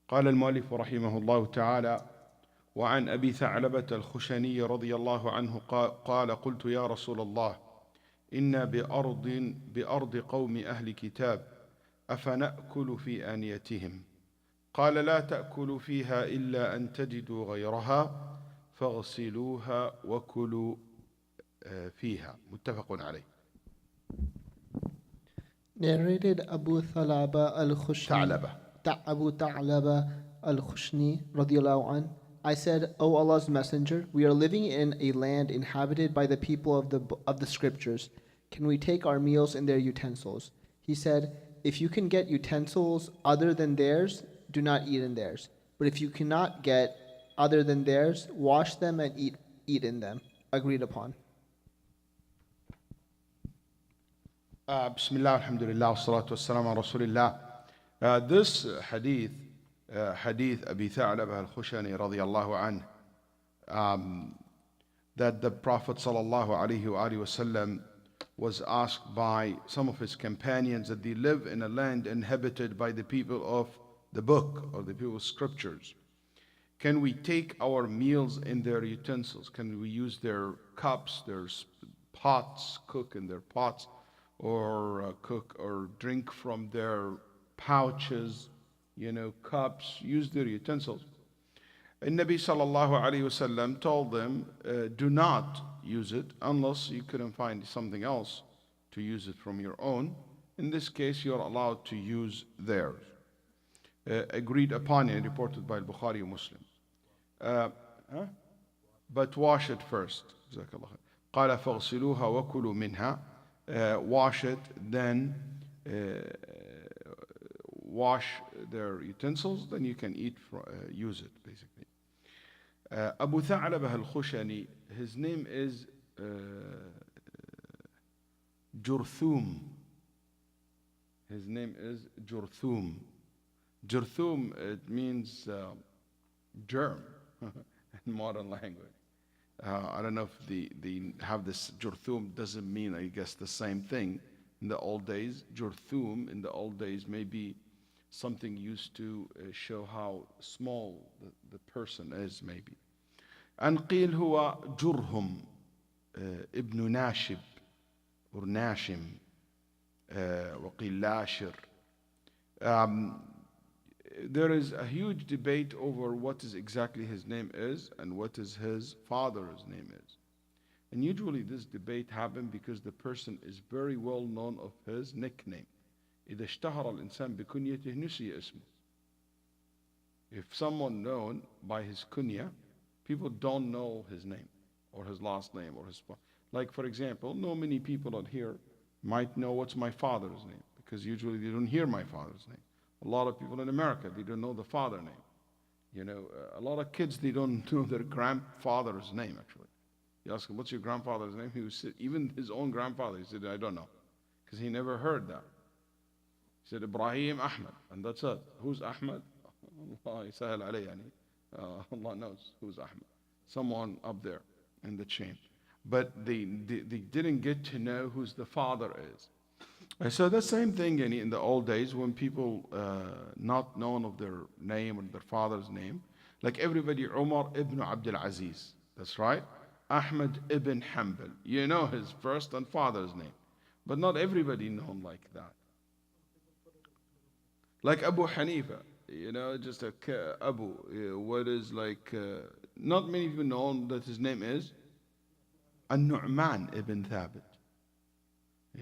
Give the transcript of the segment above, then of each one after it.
قال المؤلف رحمه الله تعالى: وعن أبي ثعلبة الخشني رضي الله عنه قال: قلت يا رسول الله، إنا بأرض قوم أهل كتاب، أفنأكل في آنيتهم؟ قال: لا تأكلوا فيها إلا أن تجدوا غيرها فاغسلوها وكلوا فيها. متفق عليه. Narrated Abu Thalaba al-Khushni, Abu Ta'laba al-Khushni radiyallahu an. I said, O Allah's Messenger, we are living in a land inhabited by the people of the scriptures. Can we take our meals in their utensils? He said, if you can get utensils other than theirs, do not eat in theirs. But if you cannot get other than theirs, wash them and eat in them. Agreed upon. Bismillah, alhamdulillah, salatu wassalamu ala rasulillah. This hadith, hadith Abi Tha'laba al-Khushani radiyallahu anh, that the Prophet sallallahu alayhi wa sallam was asked by some of his companions that they live in a land inhabited by the people of the book or the people of scriptures. Can we take our meals in their utensils? Can we use their cups, their pots, cook in their pots, or cook or drink from their pouches, cups, use their utensils? And Nabi sallallahu alayhi wasallam told them, do not use it unless you couldn't find something else to use it from your own. In this case, you're allowed to use theirs. Agreed upon and reported by al-Bukhari and Muslim. But wash it first. قال فاغسلوها وكلوا منها. Wash it, then wash their utensils, then you can use it, basically. Abu Tha'labah al-Khushani, his name is Jurthum. His name is Jurthum. Jurthum, it means germ in modern language. I don't know if they have this. Jurthum doesn't mean, I guess, the same thing in the old days. Jurthum in the old days may be something used to show how small the person is, maybe. And قيل هو جرهم ابن ناشب or ناشم وقيل لاشر. There is a huge debate over what is exactly his name is and what is his father's name is. And usually this debate happens because the person is very well known of his nickname. إذا اشتهر الإنسان بكنيته نسي اسمه. If someone known by his kunya, people don't know his name or his last name or his. Like for example, many people out here might know what's my father's name because usually they don't hear my father's name. A lot of people in America, they don't know the father name. A lot of kids, they don't know their grandfather's name, actually. You ask him, what's your grandfather's name? He would say, even his own grandfather, he said, I don't know. Because he never heard that. He said, Ibrahim Ahmed, and that's it. Who's Ahmed? Allah yasahil alayhi. Allah knows who's Ahmed. Someone up there in the chain. But they didn't get to know who's the father is. So the same thing in the old days when people not known of their name or their father's name, like everybody, Umar ibn Abdul Aziz, that's right. Ahmad ibn Hanbal, you know his first and father's name, but not everybody known like that. Like Abu Hanifa, just a Abu, what is like, not many people know that his name is An-Nu'man ibn Thabit.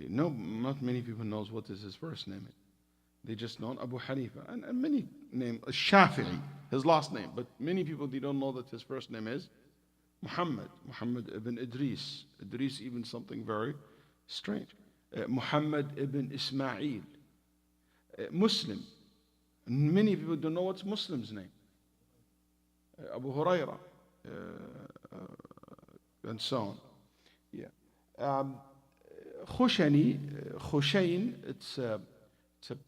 No, not many people knows what is his first name. They just know Abu Hanifa and many name Shafi'i, his last name. But many people they don't know that his first name is Muhammad ibn Idris. Idris even something very strange. Muhammad ibn Ismail. Muslim. Many people don't know what's Muslim's name. Abu Huraira, and so on. Yeah. Khushain, it's a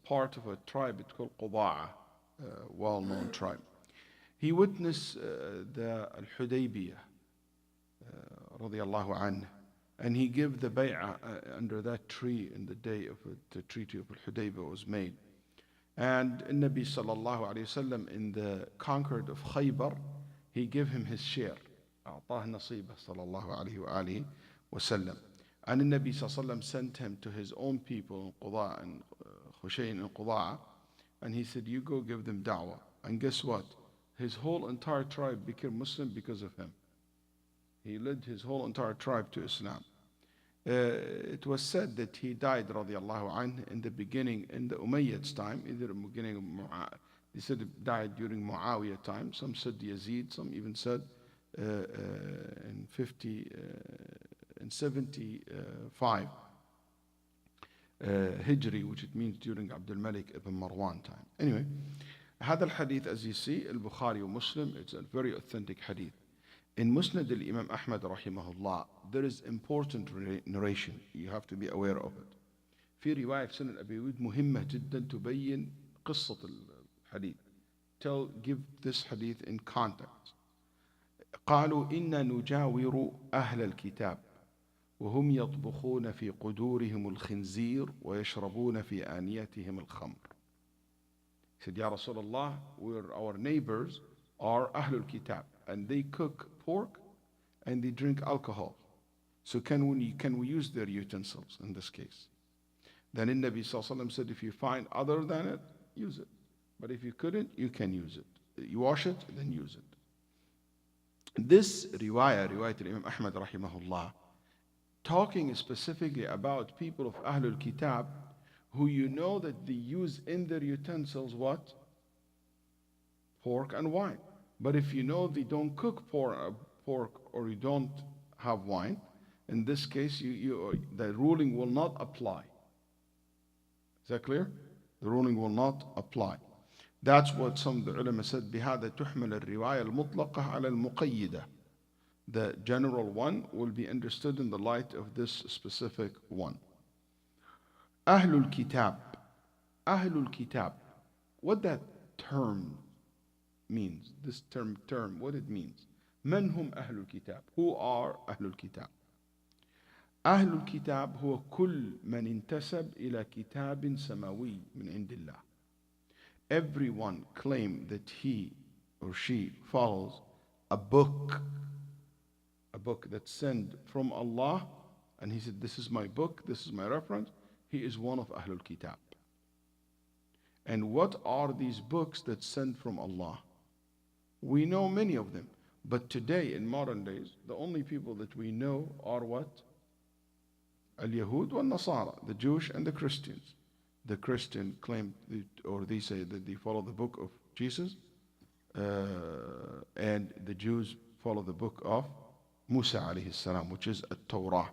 part of a tribe, it's called Quda'a, a well-known tribe. He witnessed the al-Hudaybiyah, radiyallahu anhu, and he gave the bay'ah under that tree in the day of the treaty of al-Hudaybiyah was made. And Nabi sallallahu alayhi wasallam in the conquered of Khaybar, he gave him his share. أعطاه نصيبه صلى الله عليه وآله وسلم. And the Nabi sallallahu alayhi wasallam sent him to his own people, Qudaa and Khushayn and Qudaa, and he said, you go give them da'wah. And guess what? His whole entire tribe became Muslim because of him. He led his whole entire tribe to Islam. It was said that he died radiallahu anh in the beginning, in the Umayyads time, either in the beginning of they said he died during Muawiyah time. Some said Yazid, some even said in 75 Hijri, which it means during Abdul Malik ibn Marwan time. Anyway, هذا الحديث, as you see, al-Bukhari and Muslim, it's a very authentic hadith. In Musnad al-Imam Ahmad rahimahullah, there is important narration. You have to be aware of it. في رواية في سنن أبي داود مهمة جدا تبين قصة الحديث. Give this hadith in context. قالوا إنا نجاور أهل الكتاب وهم يطبخون في قدورهم الخنزير ويشربون في آنيتهم الخمر. He said, Ya Rasulullah, our neighbors are Ahlul Kitab, and they cook pork and they drink alcohol. So can we use their utensils in this case? Then in Nabi Sallallahu Alaihi Wasallam said, if you find other than it, use it. But if you couldn't, you can use it. You wash it, then use it. This riwayat Imam Ahmad rahimahullah, talking specifically about people of Ahlul Kitab, who you know that they use in their utensils what? Pork and wine. But if you know they don't cook pork or you don't have wine, in this case the ruling will not apply. Is that clear? The ruling will not apply. That's what some of the ulama said, بهذا تحمل الرواية المطلقة على المقيدة. The general one will be understood in the light of this specific one. Ahlul Kitab. Ahlul Kitab. What that term means, this term, what it means. من هم أهل الكتاب? Who are أهل الكتاب? أهل الكتاب هو كل من انتسب إلى كتاب سماوي من عند الله. Everyone claim that he or she follows a book that's sent from Allah, and he said, this is my book, this is my reference. He is one of Ahlul Kitab. And what are these books that sent from Allah? We know many of them. But today, in modern days, the only people that we know are what? Al-Yahud wal-Nasara, the Jewish and the Christians. The Christian claim, or they say that they follow the book of Jesus, and the Jews follow the book of Musa alayhi salam, which is at-Torah.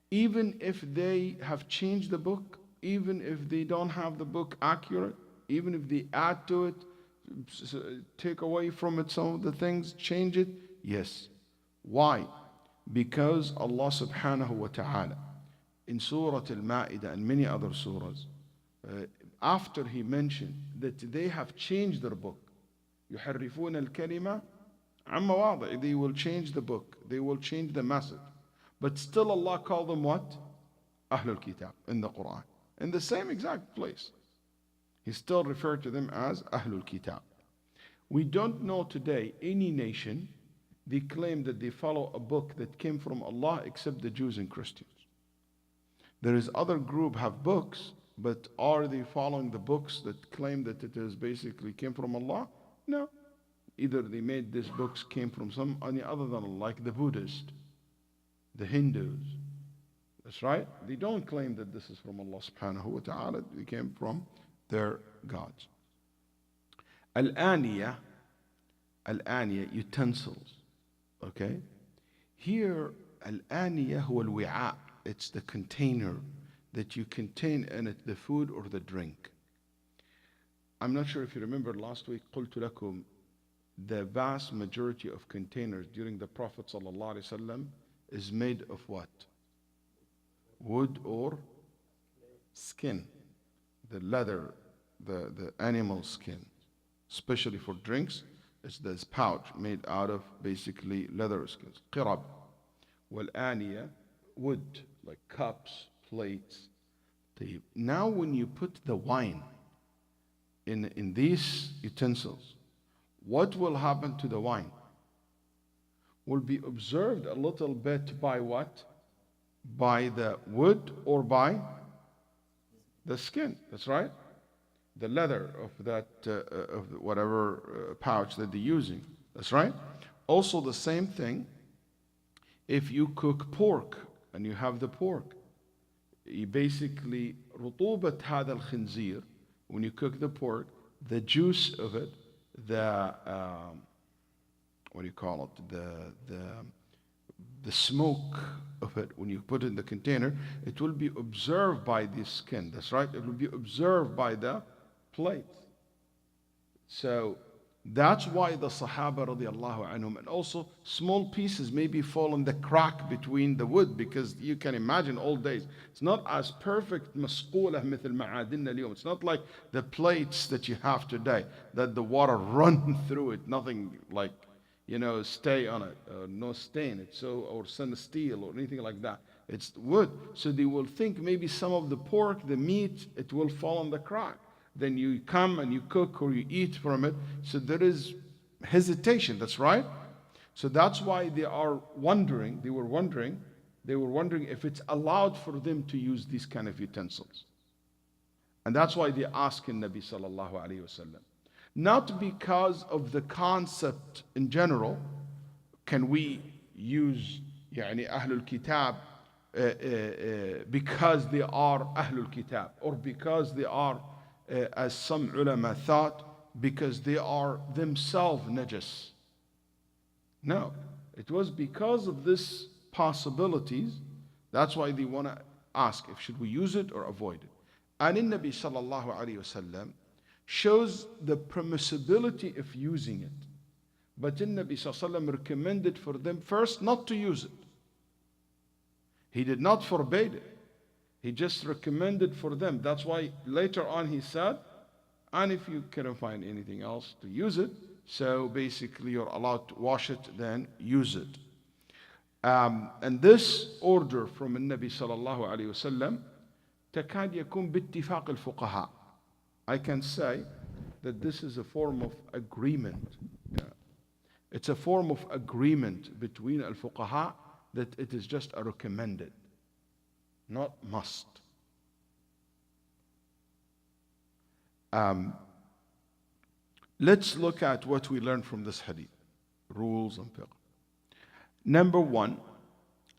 Even if they have changed the book, even if they don't have the book accurate, even if they add to it, take away from it some of the things, change it, yes. Why? Because Allah subhanahu wa ta'ala in Surah Al-Ma'idah and many other surahs, after He mentioned that they have changed their book, يحرفون الكلمة عن مواضع, they will change the book, they will change the message. But still Allah called them what? Ahlul Kitab in the Quran. In the same exact place. He still referred to them as Ahlul Kitab. We don't know today any nation, they claim that they follow a book that came from Allah except the Jews and Christians. There is other group have books, but are they following the books that claim that it is basically came from Allah? No. Either they made these books came from any other than Allah, like the Buddhists, the Hindus. That's right. They don't claim that this is from Allah subhanahu wa ta'ala. They came from their gods. Al-Aniya, utensils. Okay? Here, Al-Aniya huwa al-wi'a. It's the container that you contain in it the food or the drink. I'm not sure if you remember last week, قلت لكم, the vast majority of containers during the Prophet sallallahu alaihi wasallam is made of what? Wood or skin. The leather, the animal skin. Especially for drinks, it's this pouch made out of basically leather skins. قرب. والآنية, wood, like cups, plates. Now when you put the wine, in these utensils, what will happen to the wine will be observed a little bit by what? By the wood or by the skin. That's right. The leather of that, of whatever pouch that they're using. That's right. Also the same thing, if you cook pork and you have the pork, you basically, رطوبة هذا الخنزير, when you cook the pork, the juice of it, the, what do you call it, the smoke of it, when you put it in the container, it will be observed by the skin. That's right. It will be observed by the plate. So that's why the Sahaba radiallahu anhum, and also small pieces maybe fall in the crack between the wood, because you can imagine old days. It's not as perfect مسقولة مثل معادننا اليوم. It's not like the plates that you have today, that the water run through it, nothing like, stay on it, no stain it, so, or sun steel or anything like that. It's wood. So they will think maybe some of the pork, the meat, it will fall on the crack. Then you come and you cook or you eat from it. So there is hesitation, that's right. So that's why they were wondering if it's allowed for them to use these kind of utensils. And that's why they ask in Nabi sallallahu alayhi wasallam. Not because of the concept in general, can we use Ahlul Kitab because they are Ahlul Kitab, or because they are, as some ulama thought, because they are themselves najas. No, it was because of this possibilities. That's why they want to ask if should we use it or avoid it. And in Nabi sallallahu alayhi wasallam shows the permissibility of using it. But in Nabi sallallahu alayhi wasallam recommended for them first not to use it. He did not forbid it. He just recommended for them. That's why later on he said, and if you cannot find anything else to use it, so basically you're allowed to wash it, then use it. And this order from the Nabi sallallahu alayhi wasallam تكاد يكون باتفاق الفقهاء. I can say that this is a form of agreement. Yeah. It's a form of agreement between al-fuqaha that it is just a recommended, not must. Let's look at what we learn from this hadith, rules and fiqh. Number one,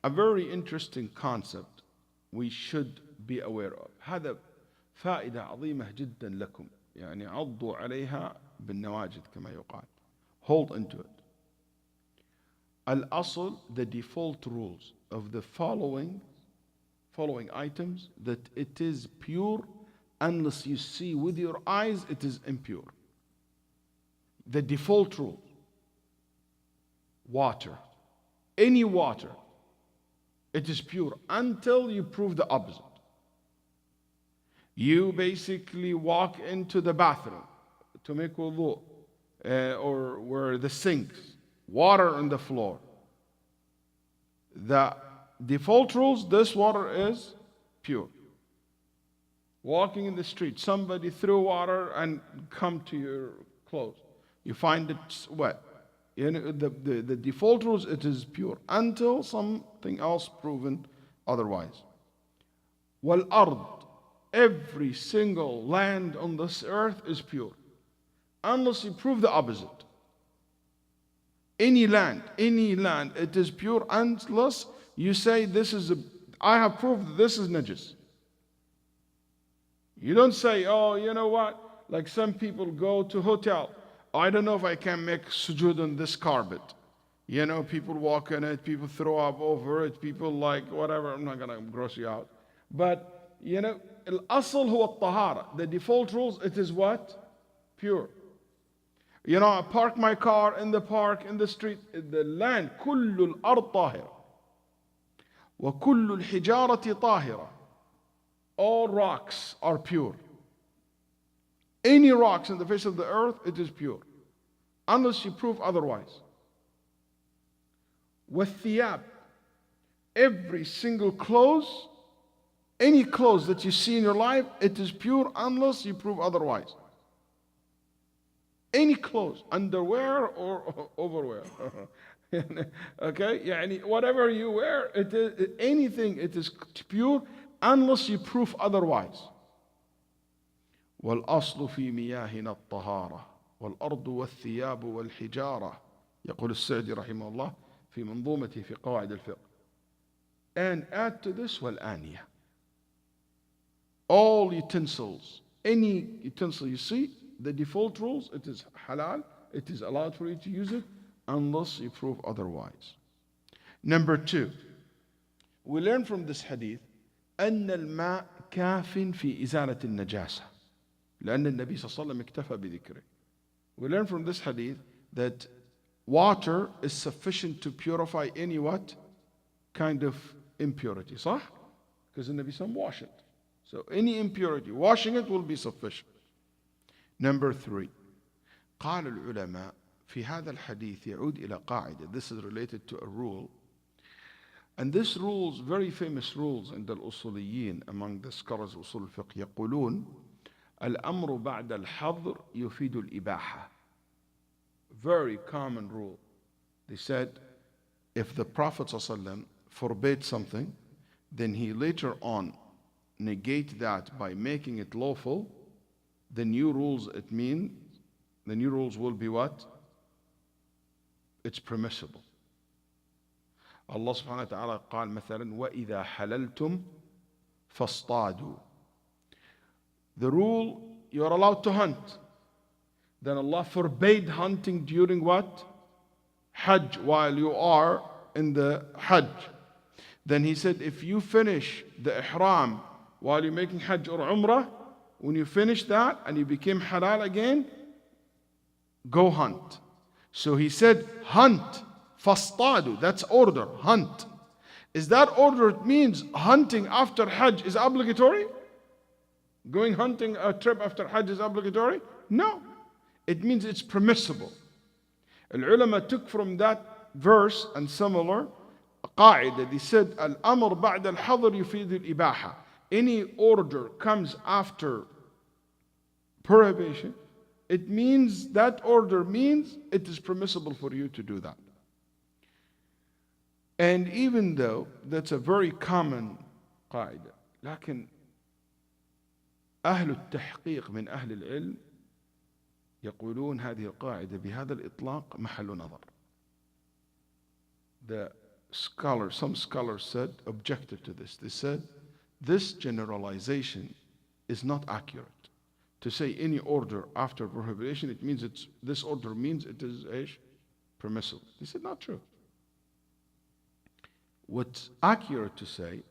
a very interesting concept we should be aware of. هذا فائدة عظيمة جدا لكم، يعني عضوا عليها بالنواجذ كما يقال. Hold into it. Al-asl, the default rules of the following items, that it is pure unless you see with your eyes it is impure. The default rule: water, any water, it is pure until you prove the opposite. You basically walk into the bathroom to make wudu, or where the sinks, water on the floor. The default rules, this water is pure. Walking in the street, somebody threw water and come to your clothes. You find it wet. The default rules, it is pure until something else proven otherwise. Wal-ard, every single land on this earth is pure unless you prove the opposite. Any land, it is pure unless you say I have proved this is najis. You don't say, oh, you know what? Like some people go to hotel. I don't know if I can make sujood on this carpet. People walk on it, people throw up over it, people like whatever. I'm not going to gross you out. But, al-asl huwa al-tahara. The default rules, it is what? Pure. I park my car in the park, in the street, in the land. كل الأرض طاهرة. وكل الحجارة طاهرة. All rocks are pure. Any rocks on the face of the earth, it is pure. Unless you prove otherwise. والثياب, every single clothes, any clothes that you see in your life, it is pure unless you prove otherwise. Any clothes, underwear or overwear. Okay, يعني whatever you wear, it is anything, it is pure unless you prove otherwise. والأصل في مياهنا الطهارة والأرض والثياب والحجارة يقول السعدي رحمه الله في منظومته في قواعد الفقه. And add to this والآنية. All utensils, any utensil you see, the default rules, it is halal, it is allowed for you to use it unless you prove otherwise. Number 2, we learn from this hadith أن الماء كاف في إزالة النجاسة لأن النبي صلى الله عليه وسلم اكتفى بذكره. We learn from this hadith that water is sufficient to purify any what? Kind of impurity, صح? Because the Nabi sallam washed it. So any impurity, washing it will be sufficient. Number 3, قال العلماء في هذا الحديث يعود إلى قاعدة. This is related to a rule. And this rules, very famous rules in the الأصوليين, among the scholars of أصول الفقه, يقولون الأمر بعد الحظر يفيد الإباحة. Very common rule. They said if the Prophet ﷺ forbade something, then he later on negate that by making it lawful, the new rules, it means the new rules will be what? It's permissible. Allah subhanahu wa ta'ala قال مثلا وَإِذَا حَلَلْتُمْ فَاصْطَادُوا. The rule, you are allowed to hunt. Then Allah forbade hunting during what? Hajj, while you are in the Hajj. Then He said, if you finish the ihram while you're making Hajj or Umrah, when you finish that and you became halal again, go hunt. So He said, hunt, fastadu, that's order, hunt. Is that order, it means hunting after Hajj is obligatory? Going hunting a trip after Hajj is obligatory? No. It means it's permissible. Al-ulama took from that verse and similar قاعدة. They said, Al-amr ba'd al-hadr yufid al-ibaha. Any order comes after prohibition, it means, that order means it is permissible for you to do that. And even though that's a very common قاعدة, لكن أهل التحقيق من أهل العلم يقولون هذه القاعدة بهذا الإطلاق محل نظر. The scholars, some scholars said, objected to this. They said, this generalization is not accurate. To say any order after prohibition, it means it's, this order means it is permissible. They said, not true. What's accurate to say,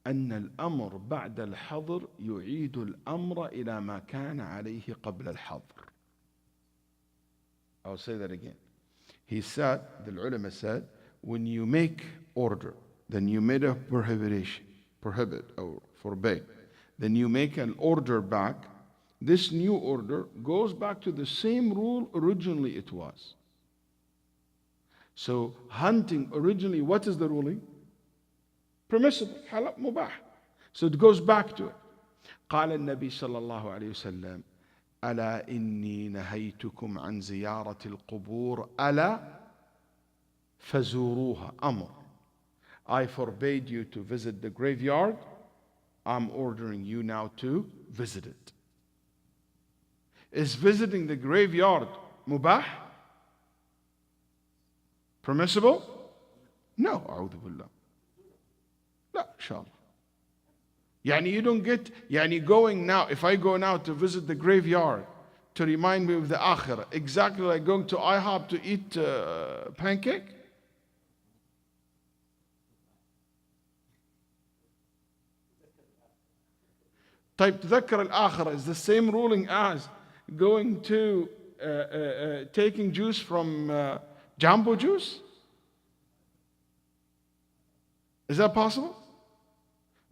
أن الأمر بعد الحظر يعيد الأمر إلى ما كان عليه قبل الحظر. I'll say that again. He said, the ulama said, when you make order, then you made a prohibit or forbade, then you make an order back, this new order goes back to the same rule originally it was. So hunting originally, what is the ruling? Permissible, halal, mubah. So it goes back to it. قال النبي صلى الله عليه وسلم ألا إني نهيتكم عن زيارة القبور ألا فزوروها أمر. I forbade you to visit the graveyard. I'm ordering you now to visit it. Is visiting the graveyard mubah? Permissible? No. أعوذ بالله. لا إن شاء الله. يعني you don't get, يعني going now, if I go now to visit the graveyard to remind me of the akhirah, exactly like going to IHOP to eat pancake? طيب تذكر الآخرة is the same ruling as going to taking juice from Jumbo juice? Is that possible?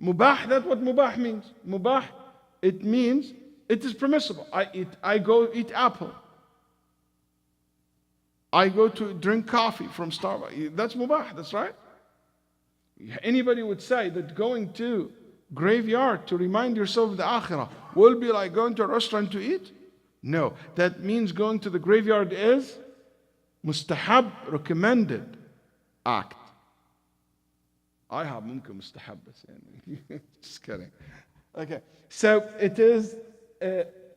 Mubah, that's what mubah means. Mubah, it means it is permissible. I go eat apple. I go to drink coffee from Starbucks. That's mubah, that's right. Anybody would say that going to graveyard to remind yourself of the akhirah will be like going to a restaurant to eat? No, that means going to the graveyard is mustahab, recommended act. I have mumkin mustahab, just kidding. Okay, so it is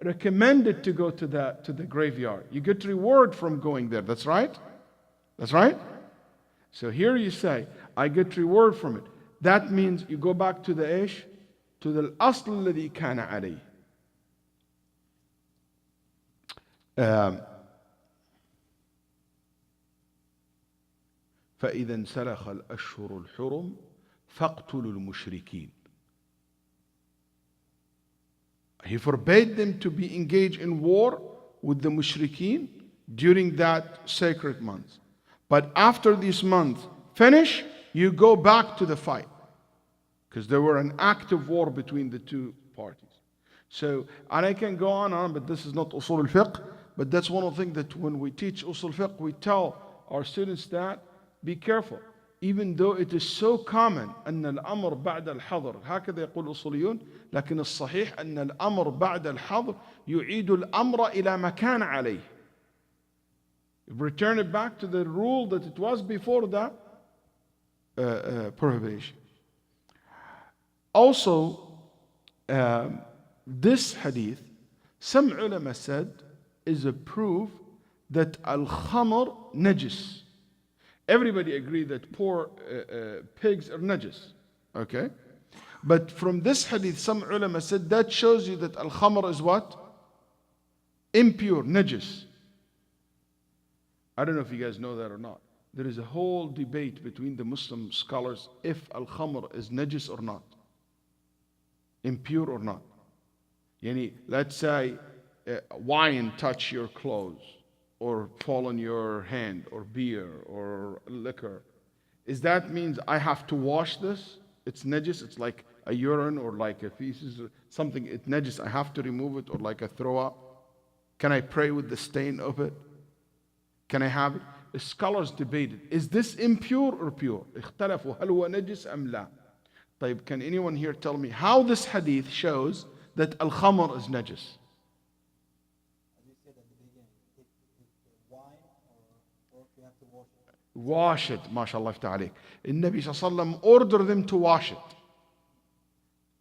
recommended to go to the graveyard. You get reward from going there. That's right. That's right. So here you say, I get reward from it. That means you go back to the ish, to the asl الذي كان عليه. فإذا انسلخ الأشهر الحرم فاقتلوا المشركين. He forbade them to be engaged in war with the mushrikeen during that sacred month. But after this month finish, you go back to the fight. Because there were an active war between the two parties. So, and I can go on, but this is not usul al-fiqh. But that's one of the things that when we teach usul al-fiqh, we tell our students that, be careful. Even though it is so common أن الأمر بعد الحظر هكذا يقول الأصوليون لكن الصحيح أن الأمر بعد الحظر يعيد الأمر إلى ما كان عليه. Return it back to the rule that it was before the prohibition. Also, this hadith, some ulama said, is a proof that al-khamr najis. Everybody agreed that poor pigs are najis. Okay? But from this hadith, some ulama said that shows you that al-khamr is what? Impure, najis. I don't know if you guys know that or not. There is a whole debate between the Muslim scholars if al-khamr is najis or not. Impure or not. Yani, let's say wine touch your clothes or fall on your hand, or beer or liquor. Is that means I have to wash this? It's najis, it's like a urine or like a feces or something, it's najis, I have to remove it, or like a throw up? Can I pray with the stain of it? Can I have it? The scholars debated, is this impure or pure? اختلفوا هل هو نجس أم لا? طيب, can anyone here tell me how this hadith shows that al-khamr is najis? Wash it, mashallah ta'alik. Nabi sallallahu ordered them to wash it.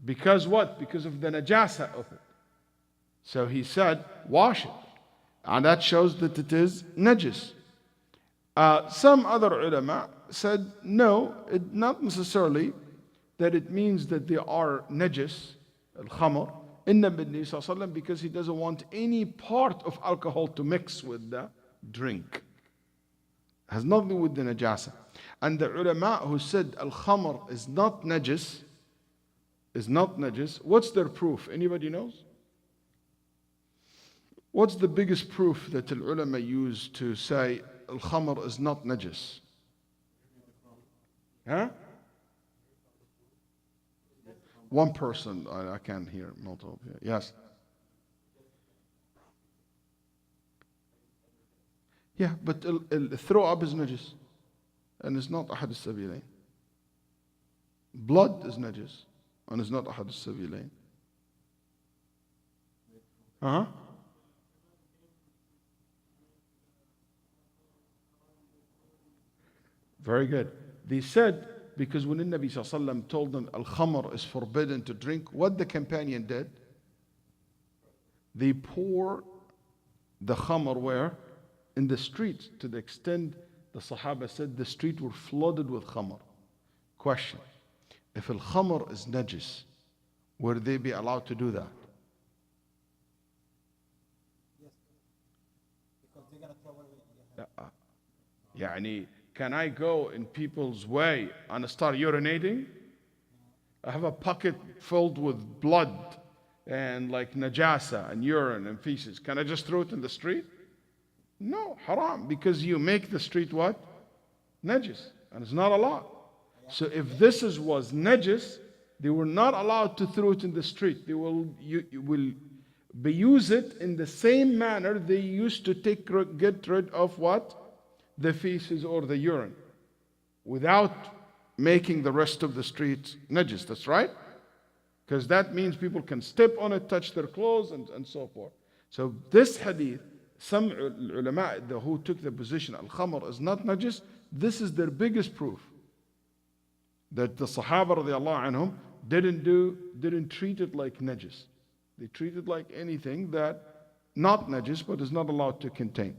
Because what? Because of the najasa of it. So he said, wash it. And that shows that it is najis. Some other ulama said, no, not necessarily that it means that they are najis, al-khamr, because he doesn't want any part of alcohol to mix with the drink. Has nothing with the najasa. And the ulama who said al-khamr is not najis, what's their proof? Anybody knows? What's the biggest proof that the ulama use to say al-khamr is not najis? Huh? One person, I can't hear multiple. Yes. Yeah, but throw up is najis. And it's not ahad al-sabilain. Blood is najis. And it's not ahad al-sabilain. Uh-huh. Very good. They said, because when the Nabi sallallahu alaihi wasallam told them al-khamr is forbidden to drink, what the companion did? They pour the khamr where? In the streets, to the extent the Sahaba said the street were flooded with khamr. Question: if al-khamr is najis, would they be allowed to do that? Yes. Because they're going to throw away. يعني, can I go in people's way and start urinating? I have a pocket filled with blood and like najasa and urine and feces. Can I just throw it in the street? No, haram, because you make the street what? Najis, and it's not allowed. So if this was najis, they were not allowed to throw it in the street. They will use it in the same manner they used to get rid of what? The feces or the urine, without making the rest of the streets najis. That's right? Because that means people can step on it, touch their clothes, and so forth. So this hadith, some ulama who took the position al-khamr is not najis, this is their biggest proof that the Sahaba radiallahu anhum didn't treat it like najis. They treat it like anything that not najis but is not allowed to contain.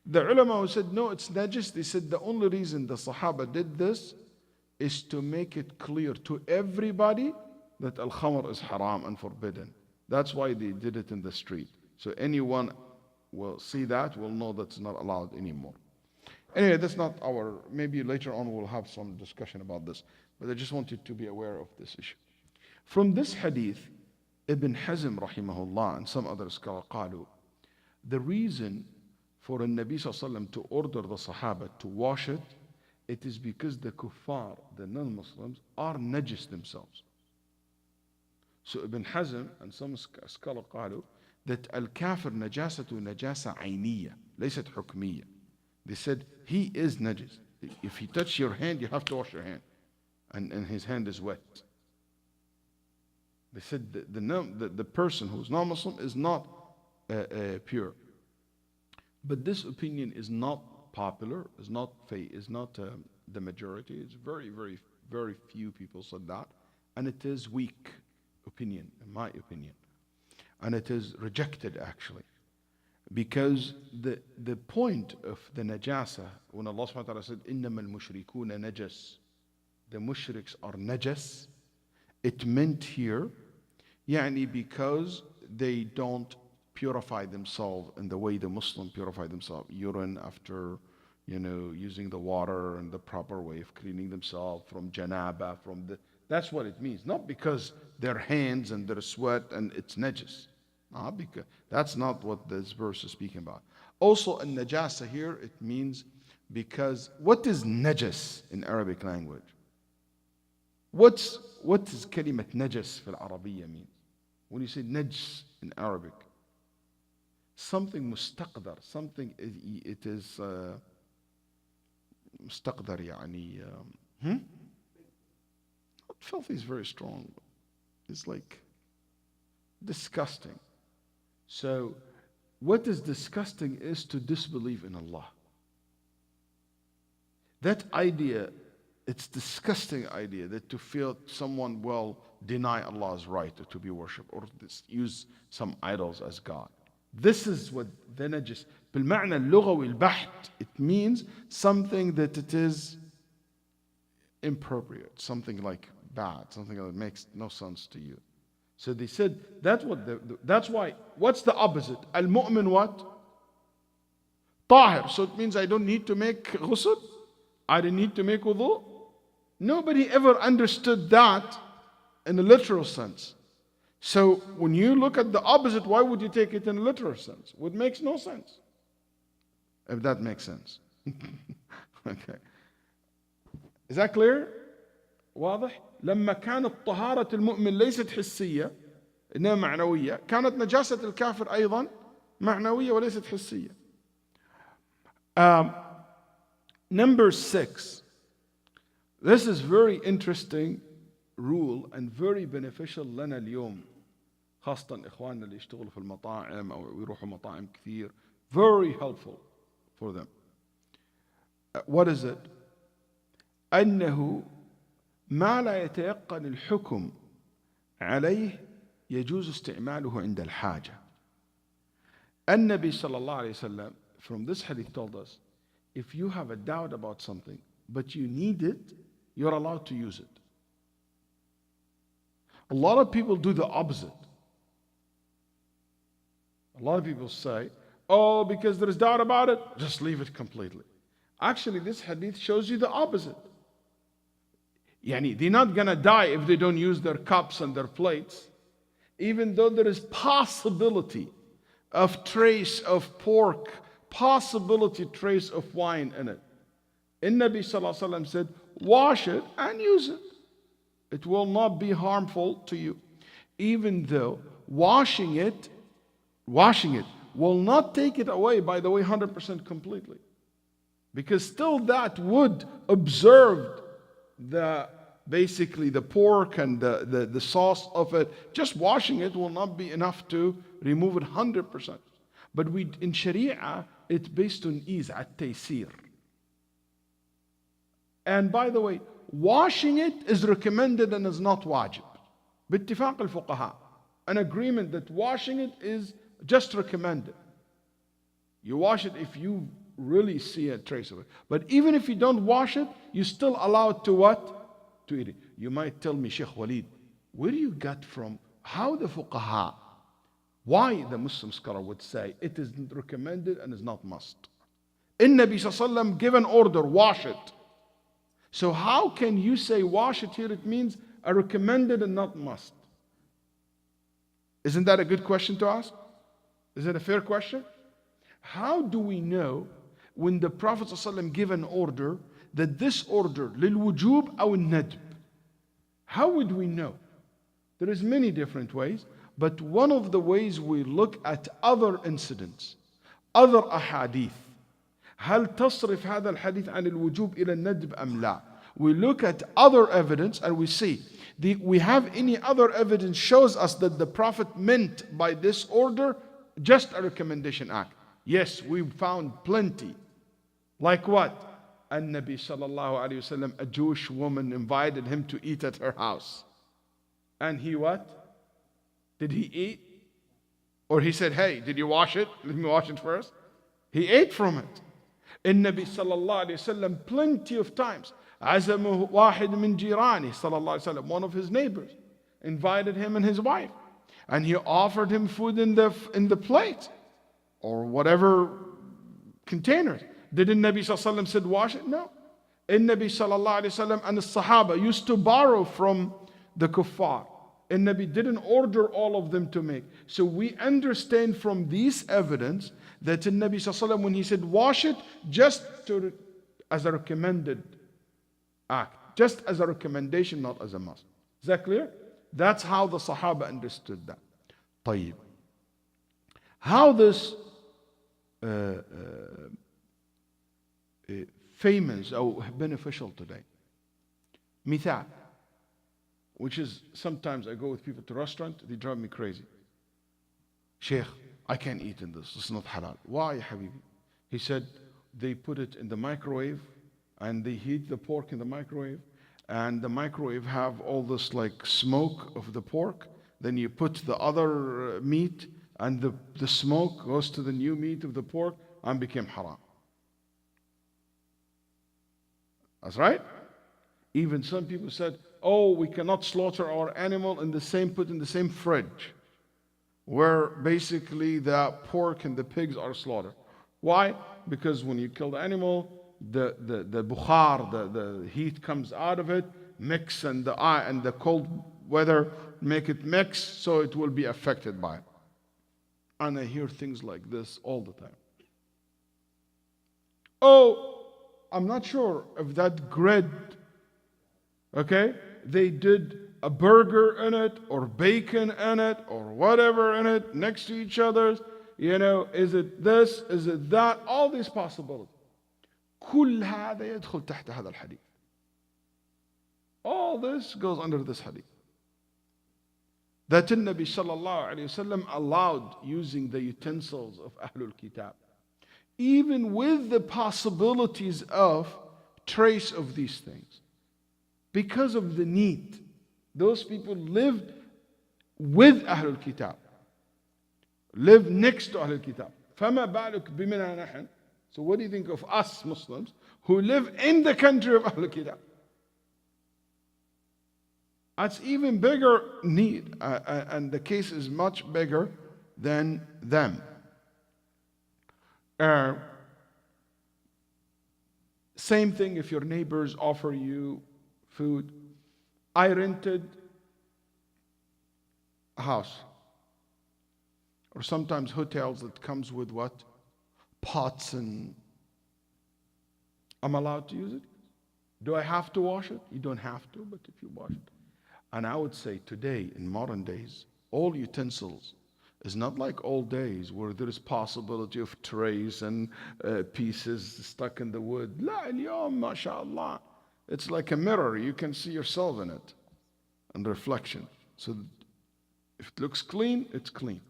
The ulama who said no, it's najis, they said the only reason the Sahaba did this is to make it clear to everybody that al-khamr is haram and forbidden. That's why they did it in the street. So anyone will see that, will know that's not allowed anymore. Anyway, that's not our, maybe later on we'll have some discussion about this. But I just wanted to be aware of this issue. From this hadith, Ibn Hazm rahimahullah and some other scholars قالوا, the reason for the Nabi sallallahu alaihi wasallam to order the Sahaba to wash it, it is because the kuffar, the non-Muslims, are najis themselves. So Ibn Hazm and some scholars قالوا that al-kafir najasatu najasa ayniyya, laysat hukmiyya. They said he is najis. If he touches your hand, you have to wash your hand, and his hand is wet. They said the person who's non-Muslim is not pure. But this opinion is not popular, is not the majority. It's very, very, very few people said that, and it is weak opinion, in my opinion, and it is rejected actually, because the point of the najasa, when Allah subhanahu wa ta'ala said إِنَّمَا الْمُشْرِكُونَ نَجَسٌ, the mushriks are najas, it meant here يعني because they don't purify themselves in the way the Muslim purify themselves, urine after using the water and the proper way of cleaning themselves from janaba, that's what it means. Not because their hands and their sweat and it's najis. Because that's not what this verse is speaking about. Also, in najasa here, it means because what is najas in Arabic language? What is kalimat najas fil Arabiyya mean? When you say najs in Arabic, something mustaqdar, something it is mustaqdar يعني filthy is very strong. It's like disgusting. So what is disgusting is to disbelieve in Allah. That idea, it's disgusting idea that to feel someone will deny Allah's right to be worshipped or use some idols as God. This is what the najis, بالمعنى اللغوي البحت, it means something that it is inappropriate, something like bad, something that makes no sense to you. So they said that's why, what's the opposite? Al-mu'min what? Tahir. So it means I don't need to make ghusl, I don't need to make wudu. Nobody ever understood that in a literal sense. So when you look at the opposite, why would you take it in a literal sense? It makes no sense. If that makes sense. Okay. Is that clear? واضح؟ لما كانت طهارة المؤمن ليست حسية إنما معنوية، كانت نجاسة الكافر أيضا معنوية وليست حسية. Number 6. This is very interesting rule and very beneficial لنا اليوم، خاصة إخواننا اللي يشتغلوا في المطاعم أو يروحوا مطاعم كثير. Very helpful for them. What is it? أنه ما لا يتيقن الحكم عليه يجوز استعماله عند الحاجة. النبي صلى الله عليه وسلم from this hadith told us, if you have a doubt about something but you need it, you're allowed to use it. A lot of people do the opposite. A lot of people say, oh, because there is doubt about it, just leave it completely. Actually, this hadith shows you the opposite. Yani, they're not going to die if they don't use their cups and their plates, even though there is possibility of trace of pork, possibility trace of wine in it. And Nabi Sallallahu Alaihi Wasallam said, wash it and use it. It will not be harmful to you. Even though washing it will not take it away, by the way, 100% completely. Because still that would observe the basically the pork and the sauce of it, just washing it will not be enough to remove it 100%. But in Sharia, it's based on ease, at-taysir. And by the way, washing it is recommended and is not wajib. باتفاق الفقهاء. An agreement that washing it is just recommended. You wash it if you really see a trace of it. But even if you don't wash it, you're still allowed to what? To eat it. You might tell me, Sheikh Waleed, where do you get from how the fuqaha, why the Muslim scholar would say it is recommended and is not must? In Nabi Sallallahu Alaihi Wasallam give an order, wash it. So how can you say wash it here? It means a recommended and not must. Isn't that a good question to ask? Is it a fair question? How do we know when the Prophet ﷺ gave an order that this order للوجوب أو الندب? How would we know? There is many different ways, but one of the ways we look at other incidents, other ahadith. هل تصرف هذا الحديث عن الوجوب إلى الندب أم لا? We look at other evidence and we see, we have any other evidence shows us that the Prophet meant by this order just a recommendation act. Yes, we found plenty. Like what? An-Nabi sallallahu alayhi wasallam, a Jewish woman invited him to eat at her house. And he what? Did he eat? Or he said, hey, did you wash it? Let me wash it first. He ate from it. An-Nabi sallallahu alayhi wasallam plenty of times. عزمه واحد من جيرانه صلى الله عليه وسلم, one of his neighbors, invited him and his wife. And he offered him food in the plate or whatever containers. Did the Nabi sallallahu alaihi wasallam said wash it? No. The Nabi sallallahu alaihi wasallam and the Sahaba used to borrow from the kuffar. And Nabi didn't order all of them to make. So we understand from these evidence that the Nabi sallallahu alaihi wasallam, when he said wash it, just as a recommended act, just as a recommendation, not as a must. Is that clear? That's how the Sahaba understood that. طيب. How this famous or beneficial today. مثال, which is sometimes I go with people to restaurant, they drive me crazy. Sheikh, I can't eat in this. It's not halal. Why, ya habibi? He said they put it in the microwave and they heat the pork in the microwave, and the microwave have all this like smoke of the pork. Then you put the other meat, and the smoke goes to the new meat of the pork and became haram. That's right. Even some people said, oh, we cannot slaughter our animal put in the same fridge where basically the pork and the pigs are slaughtered. Why? Because when you kill the animal, the bukhar, the heat comes out of it, mix, and the cold weather make it mix, so it will be affected by it. And I hear things like this all the time. Oh, I'm not sure if that bread, okay, they did a burger in it or bacon in it or whatever in it next to each other. You know, is it this? Is it that? All these possibilities. كل هذا يدخل تحت هذا الحديث. All this goes under this hadith. That the Nabi sallallahu alayhi wasallam allowed using the utensils of Ahlul Kitab, even with the possibilities of trace of these things, because of the need. Those people lived with Ahlul Kitab, lived next to Ahlul Kitab. فما بالك بمنا نحن? So what do you think of us Muslims who live in the country of Ahlul Kitab? That's even bigger need, and the case is much bigger than them. Same thing if your neighbors offer you food. I rented a house, or sometimes hotels that comes with what? Pots, and I'm allowed to use it. Do I have to wash it? You don't have to, but if you wash it. And I would say today, in modern days, all utensils is not like old days where there is possibility of trays and pieces stuck in the wood. لا اليوم ما شاء الله It's like a mirror. You can see yourself in it and reflection. So if it looks clean, it's clean.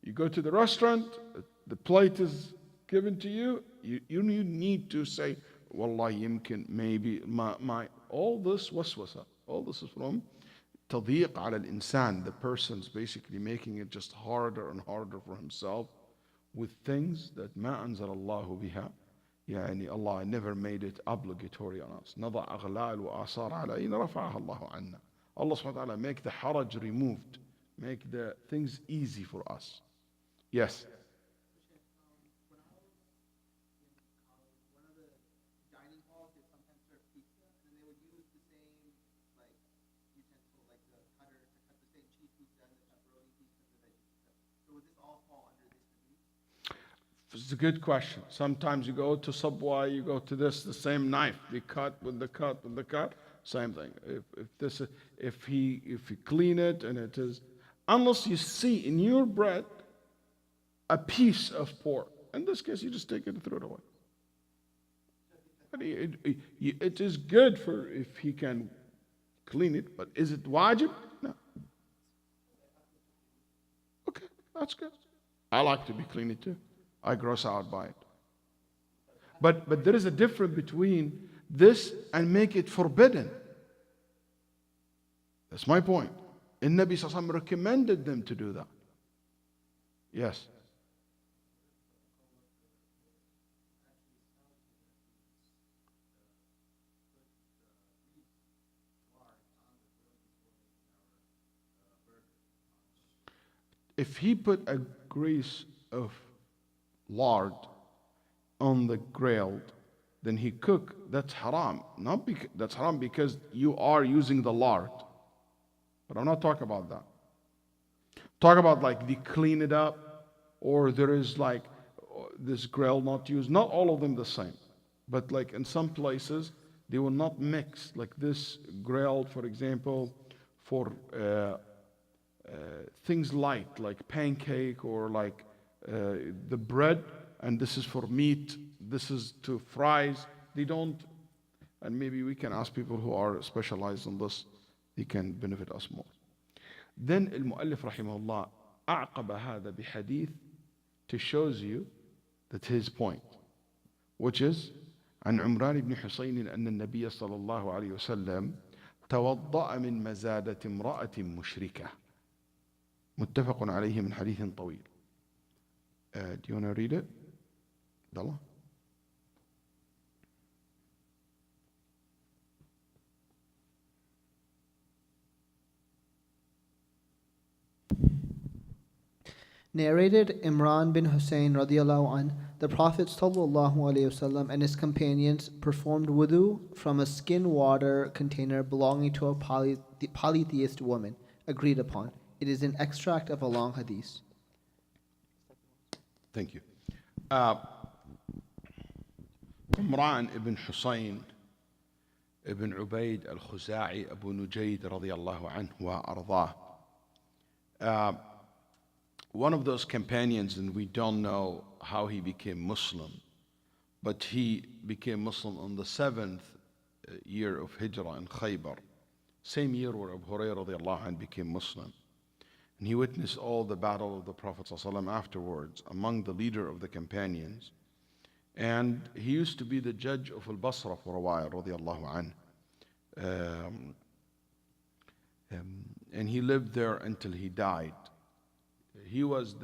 You go to the restaurant, the plate is given to you, you need to say, Wallah, yimkin, maybe, my, all this waswasa, all this is from تضييق على الإنسان. The person's basically making it just harder and harder for himself with things that ما أنزل الله بها. يعني Allah never made it obligatory on us. نضع أغلال وآثار علينا رفعها الله عنا. Allah subhanahu wa ta'ala make the haraj removed, make the things easy for us. Yes. It's a good question. Sometimes you go to Subway, you go to this, the same knife, the cut with the cut with the cut, same thing. If he clean it and it is, unless you see in your bread a piece of pork, in this case you just take it and throw it away. But it is good for if he can clean it, but is it wajib? No. Okay, that's good. I like to be clean too. I gross out by it. But there is a difference between this and make it forbidden. That's my point. And Nabi Sallallahu Alaihi Wasallam recommended them to do that. Yes. If he put a grease of lard on the grilled, then he cook, that's haram. That's haram because you are using the lard. But I'm not talking about that. Talk about like they clean it up, or there is like this grill not used. Not all of them the same. But like in some places, they will not mix. Like this grill, for example, for things light, like pancake or like the bread, and this is for meat, this is to fries. They don't, and maybe we can ask people who are specialized in this, they can benefit us more. Then المؤلف رحمه الله أعقب هذا بحديث to shows you that his point, which is عن عمران بن حسين أن النبي صلى الله عليه وسلم توضأ من مزادة امرأة مشركة متفق عليه من حديث طويل. Do you want to read it? Abdullah? Narrated Imran bin Hussein radiallahu an, the Prophet sallallahu alaihi wasallam and his companions performed wudu from a skin water container belonging to a polytheist woman, agreed upon. It is an extract of a long hadith. Thank you. Imran ibn Hussein ibn Ubaid al-Khuza'i Abu Nujayd radiyallahu anhu wa ardah. One of those companions, and we don't know how he became Muslim, but he became Muslim on the 7th year of Hijrah in Khaybar, same year where Abu Hurairah radiyallahu anhu became Muslim. And he witnessed all the battle of the Prophet ﷺ afterwards, among the leader of the companions. And he used to be the judge of al-Basra for a while, radiallahu anhu. And he lived there until he died. He was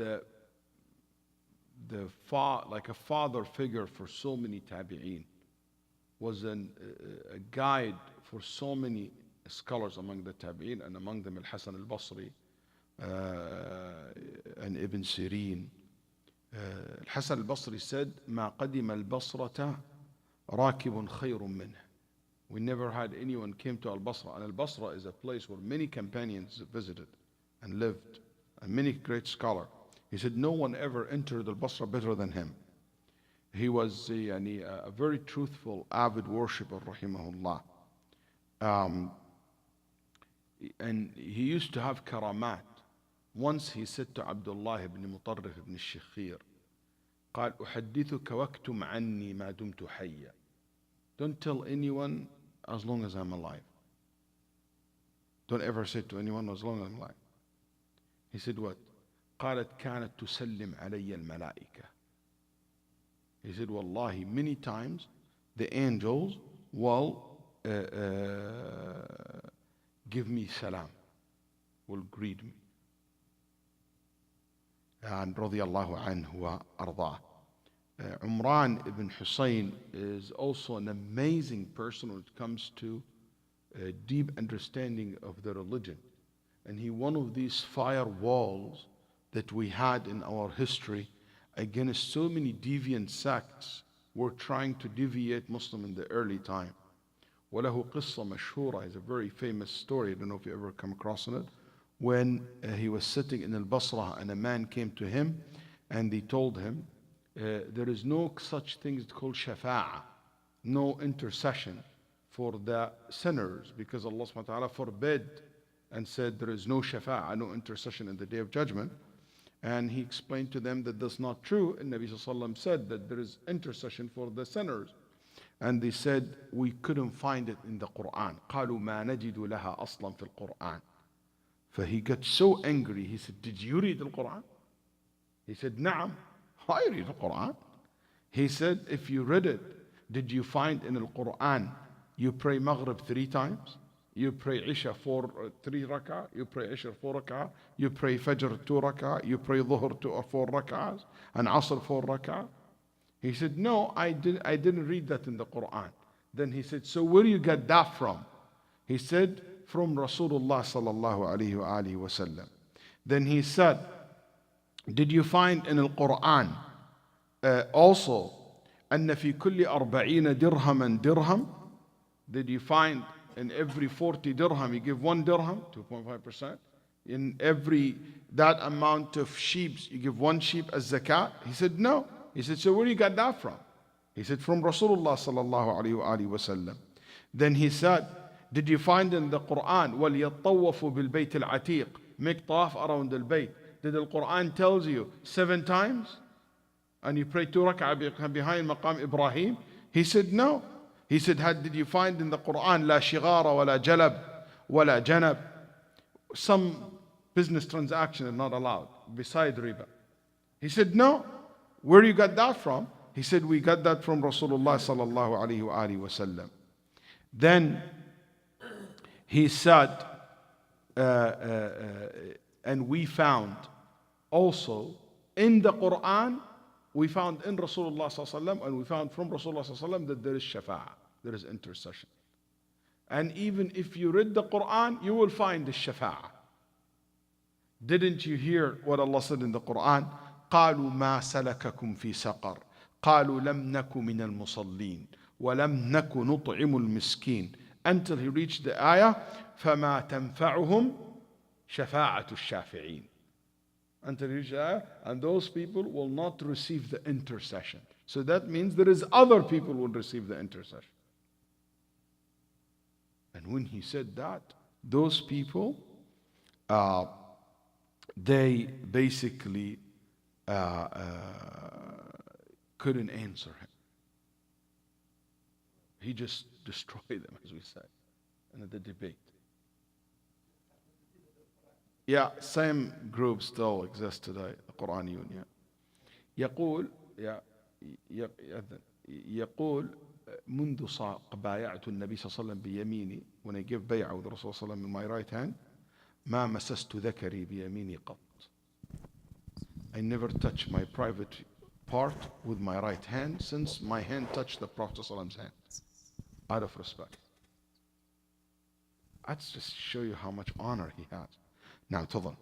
like a father figure for so many tabi'een. Was a guide for so many scholars among the tabi'een, and among them al-Hasan al-Basri, and Ibn Sirin. Al-Hasan al-Basri said, "Ma qadima al-Basrata rakibun khayrun minhu." We never had anyone came to al-Basra, and al-Basra is a place where many companions visited and lived, and many great scholars. He said, no one ever entered al-Basra better than him. He was a very truthful, avid worshipper, rahimahullah. And he used to have karamat. Once he said to Abdullah ibn Mutarrif ibn al-Shikhir, قال أحدثك واكتم عني ما دمت حيا. Don't tell anyone as long as I'm alive. Don't ever say to anyone, as long as I'm alive. He said, what? قالت كانت تسلم علي الملائكة. He said, Wallahi, many times the angels will give me salam, will greet me. And radiyallahu anhu wa ardah. Umran ibn Hussein is also an amazing person when it comes to deep understanding of the religion. And he one of these firewalls that we had in our history against so many deviant sects were trying to deviate Muslim in the early time. وله قصة مشهورة is a very famous story. I don't know if you ever come across it. When he was sitting in al-Basra and a man came to him and he told him, there is no such thing called shafa'ah, no intercession for the sinners, because Allah subhanahu wa ta'ala forbid and said there is no shafa'ah, no intercession in the day of judgment. And he explained to them that that's not true. And Nabi sallallahu alaihi wasallam said that there is intercession for the sinners. And they said, we couldn't find it in the Quran. قالوا ما نجد لها أصلا في القرآن. So he got so angry. He said, did you read the Quran? He said, نعم, I read the Quran. He said, if you read it, did you find in the Quran you pray Maghrib 3 times? You pray Isha 3 rak'ah, you pray Isha 4 rak'ah, you pray Fajr 2 rak'ah, you pray Dhuhr 2 or 4 rak'ahs, and Asr 4 rak'ah. He said, no, I didn't read that in the Quran. Then he said, so where you get that from? He said, from Rasulullah sallallahu alayhi wa alihi wa sallam. Then he said, did you find in the Quran also أن في كل 40 درهما درهم? Did you find in every 40 dirham you give 1 dirham, 2.5%? In every that amount of sheep you give 1 sheep as zakat? He said no. He said, so where you got that from? He said, from Rasulullah sallallahu alayhi wa sallam. Then he said, did you find in the Quran وَلْيَطَّوَّفُوا بِالْبَيْتِ الْعَتِيقِ, make tawaf around the bayt? Did the Quran tells you 7 times? And you pray 2 rak'ah behind Maqam Ibrahim? He said no. He said, did you find in the Quran لا شغار ولا جلب ولا جنب? Some business transaction is not allowed beside riba. He said no. Where you got that from? He said, we got that from Rasulullah sallallahu alayhi wa alihi wa sallam. Then he said, and we found also in the Quran, we found in Rasulullah sallallahu alayhi wa sallam, and we found from Rasulullah sallallahu alayhi wa sallam that there is shafa'ah, there is intercession. And even if you read the Quran, you will find the shafa'ah. Didn't you hear what Allah said in the Quran? قالوا ما سلككم في سقر قالوا لم نك من المصلين ولم نك نطعم المسكين, until he reached the ayah فما تنفعهم شفاعة الشافعين, until he reached the ayah, and those people will not receive the intercession. So that means there is other people who will receive the intercession. And when he said that, those people they basically couldn't answer him. He just destroyed them, as we said, in the debate. Yeah, same group still exists today, the Quraniyun. يقول يقول منذ بايعت النبي صلى الله عليه وسلم بيميني, when I give bay'ah with Rasul صلى الله عليه وسلم in my right hand, ما مسست ذكري بيميني قط. I never touch my private part with my right hand since my hand touched the Prophet ﷺ's hand, out of respect. That's just show you how much honor he has. Now, تفضل.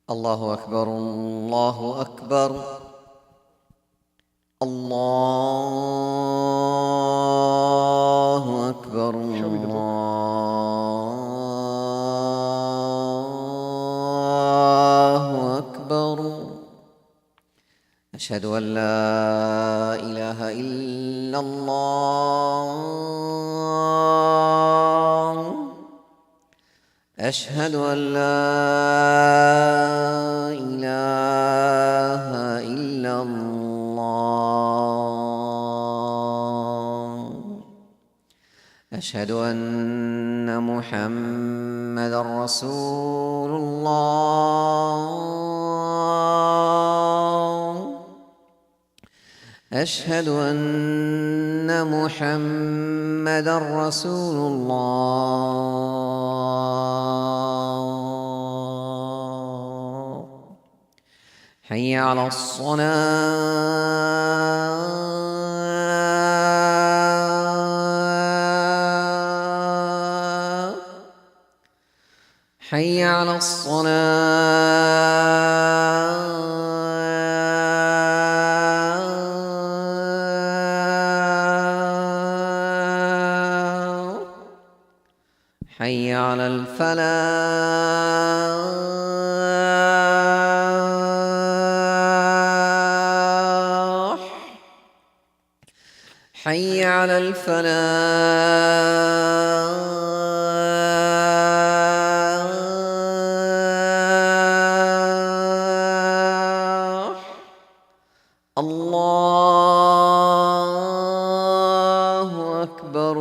الله أكبر الله أكبر الله أكبر الله أكبر أشهد أن لا إله إلا الله أشهد أن لا إله إلا الله أشهد أن محمدا رسول الله أشهد أن محمدا رسول الله حي على الصلاة حي على الصلاة حي على الفلاح حي على الفلاح الله أكبر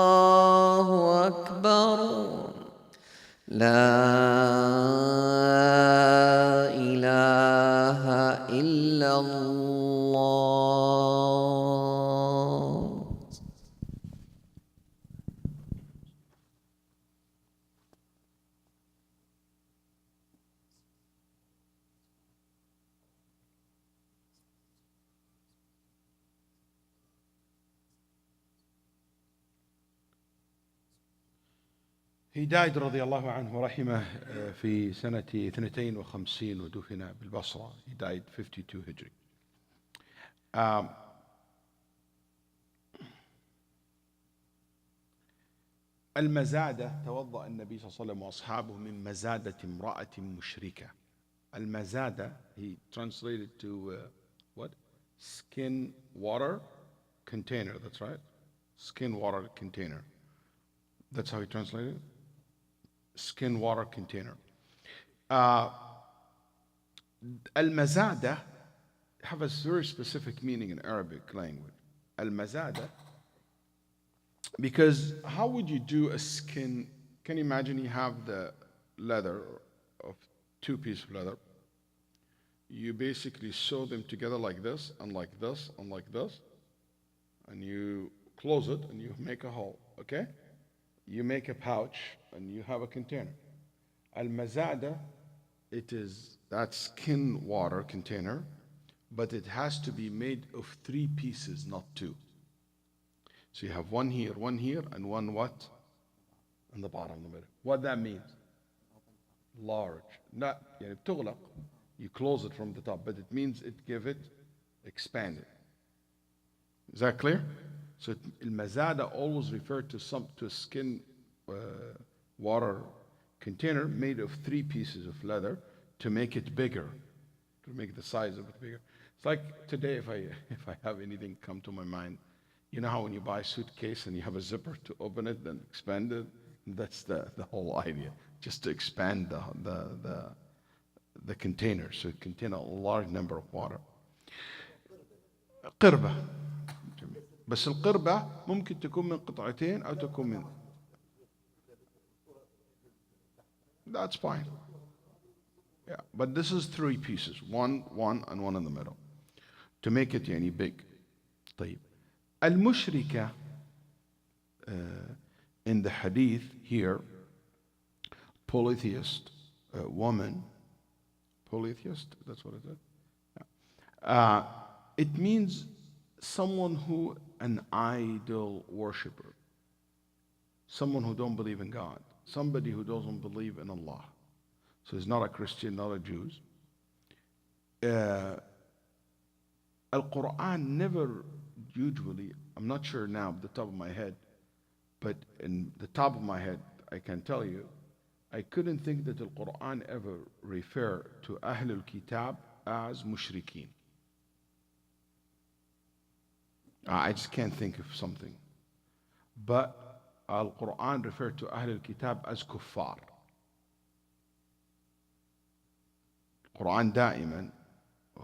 الله أكبر لا إله إلا الله. He died رضي الله عنه ورحمه في سنة 52 ودفن بالبصرة. He died 52 هجري. المزادة توضأ النبي صلى الله عليه وسلم وأصحابه من مزادة امرأة مشركة. المزادة he translated to what? Skin water container. That's right. Skin water container. That's how he translated it. Skin water container. Al-Mazada have a very specific meaning in Arabic language. Al-Mazada, because how would you do a skin? Can you imagine you have the leather of two pieces of leather. You basically sew them together like this and like this and like this, and you close it and you make a hole, okay? You make a pouch and you have a container. Al-Mazada, it is that skin water container, but it has to be made of three pieces, not two. So you have one here, and one what? On the bottom of the middle. What that means? Large. Not, يعني بتغلق. You close it from the top, but it means expand it. Is that clear? So al-Mazada always referred to a skin water container made of three pieces of leather to make it bigger, to make the size of it bigger. It's like today, if I have anything come to my mind, you know how when you buy a suitcase and you have a zipper to open it and expand it? That's the whole idea, just to expand the container so it contains a large number of water. قربة. بس القربة ممكن تكون من قطعتين أو تكون من. That's fine. Yeah, but this is three pieces, one, and one in the middle, to make it يعني big. طيب. المشركة in the hadith here, polytheist woman, polytheist, that's what it is. Yeah. It means someone who, an idol worshiper, someone who don't believe in God, somebody who doesn't believe in Allah. So he's not a Christian, not a Jew. Al-Quran never usually, I'm not sure now at the top of my head, but in the top of my head, I can tell you, I couldn't think that the Quran ever refer to Ahlul Kitab as mushrikeen. I just can't think of something. But Al-Quran referred to Ahlul Kitab as kuffar. Quran دائما,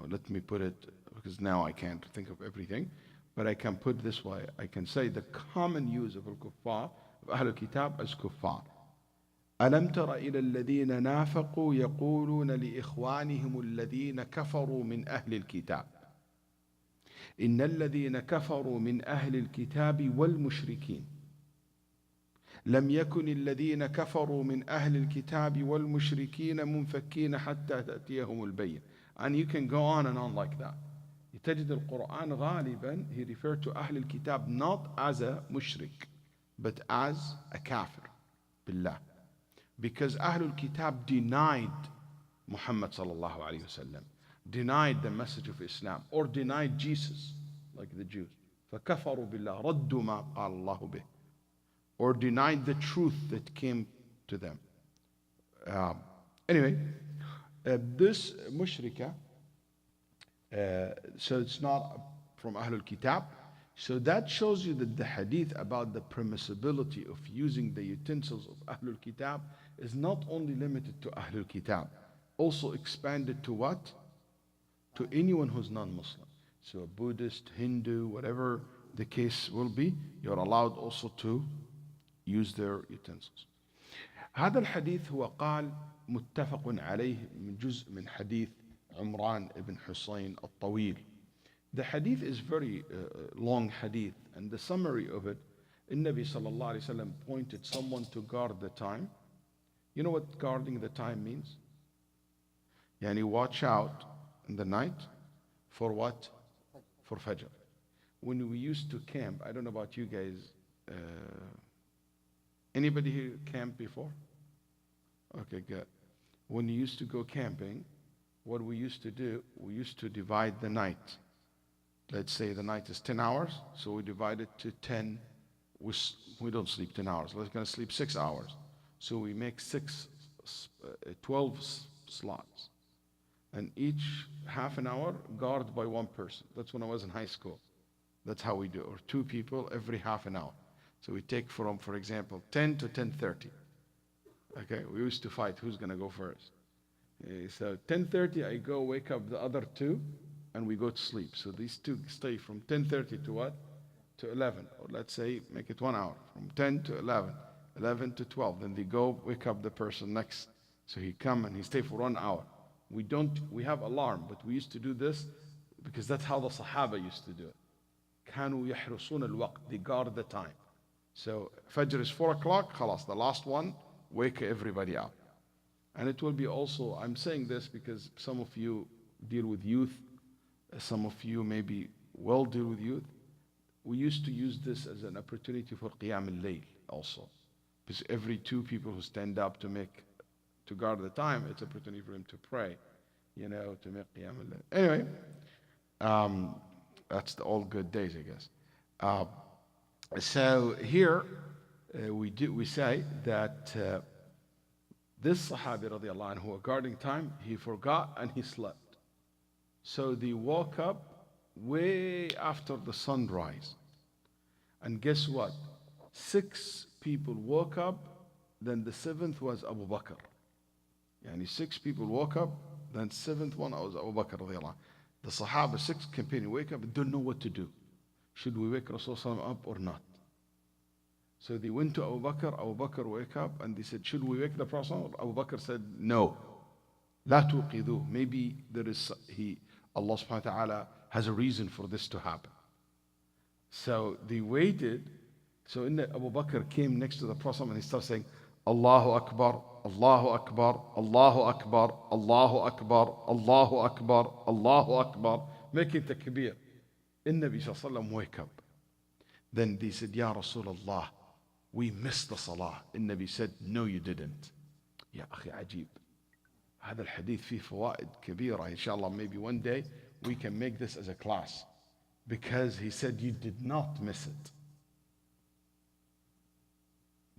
let me put it because now I can't think of everything, but I can put this way. I can say the common use of al-kuffar, of Ahlul Kitab, as kuffar. ألم تر إلى الذين نافقوا يقولون لإخوانهم الذين كفروا من أهل الكتاب إن الذين كفروا من أهل الكتاب والمشركين لم يكن الذين كفروا من أهل الكتاب والمشركين منفكين حتى تأتيهم البينة. And you can go on and on like that. تجد القرآن غالبا he referred to أهل الكتاب not as a mushrik but as a kafir بالله, because Ahlul Kitab denied Muhammad sallallahu alayhi wasallam, denied the message of Islam, or denied Jesus, like the Jews. فَكَفَرُوا بِاللَّهِ رَدُّوا مَا قَالَ اللَّهُ بِهِ, or denied the truth that came to them. Anyway, this mushrika, so it's not from Ahlul Kitab. So that shows you that the hadith about the permissibility of using the utensils of Ahlul Kitab is not only limited to Ahlul Kitab, also expanded to what? To anyone who's non-Muslim. So a Buddhist, Hindu, whatever the case will be, you're allowed also to use their utensils. هذا الحديث هو قال متفق عليه من جزء من حديث عمران ibn حسين الطويل. The hadith is very long hadith, and the summary of it, النبي صلى الله عليه وسلم pointed someone to guard the time. You know what guarding the time means? Yani watch out in the night for what? For Fajr. When we used to camp, I don't know about you guys, anybody here camped before? Okay, good. When you used to go camping, what we used to do, we used to divide the night. Let's say the night is 10 hours, so we divide it to 10. We don't sleep 10 hours. We're going to sleep 6 hours. So we make 12 slots. And each half an hour guarded by one person. That's when I was in high school. That's how we do it. Or 2 people every half an hour. So we take from, for example, 10 to 10:30. Okay, we used to fight who's going to go first. So 10:30, I go wake up the other 2, and we go to sleep. So these 2 stay from 10:30 to what? To 11. Or let's say, make it 1 hour. From 10 to 11, 11 to 12. Then they go wake up the person next. So he come and he stay for 1 hour. We have alarm, but we used to do this because that's how the Sahaba used to do it. كانوا يحرسون الوقت. They guard the time. So Fajr is 4 o'clock, خلاص, the last one, wake everybody up. And it will be also, I'm saying this because some of you deal with youth, some of you maybe will deal with youth. We used to use this as an opportunity for Qiyam al-Layl also. Because every 2 people who stand up to guard the time, it's an opportunity for them to pray, to make Qiyam al-Layl. Anyway, that's the old good days, I guess. So here we say that this Sahabi radiallahu anhu, who was guarding time, he forgot and he slept. So they woke up way after the sunrise. And guess what? 6 people woke up, then the 7th was Abu Bakr. Yani 6 people woke up, then 7th one was Abu Bakr radiallahu anhu. The Sahaba, 6 companions wake up and don't know what to do. Should we wake Rasulullah up or not? So they went to Abu Bakr wake up and they said, should we wake the Prophet? Abu Bakr said, no. لا توقظوه. Maybe Allah subhanahu wa ta'ala has a reason for this to happen. So they waited. So Abu Bakr came next to the Prophet and he started saying, Allahu Akbar, Allahu Akbar, Allahu Akbar, Allahu Akbar, Allahu Akbar, Allahu Akbar, making takbir. Nabi sallallahu alayhi wa sallam wake up. Then they said, Ya Rasulullah, we missed the salah. Nabi said, no you didn't. Ya akhi ajib. هذا الحديث فيه فوائد كبيرة. Inshallah, maybe one day we can make this as a class. Because he said you did not miss it.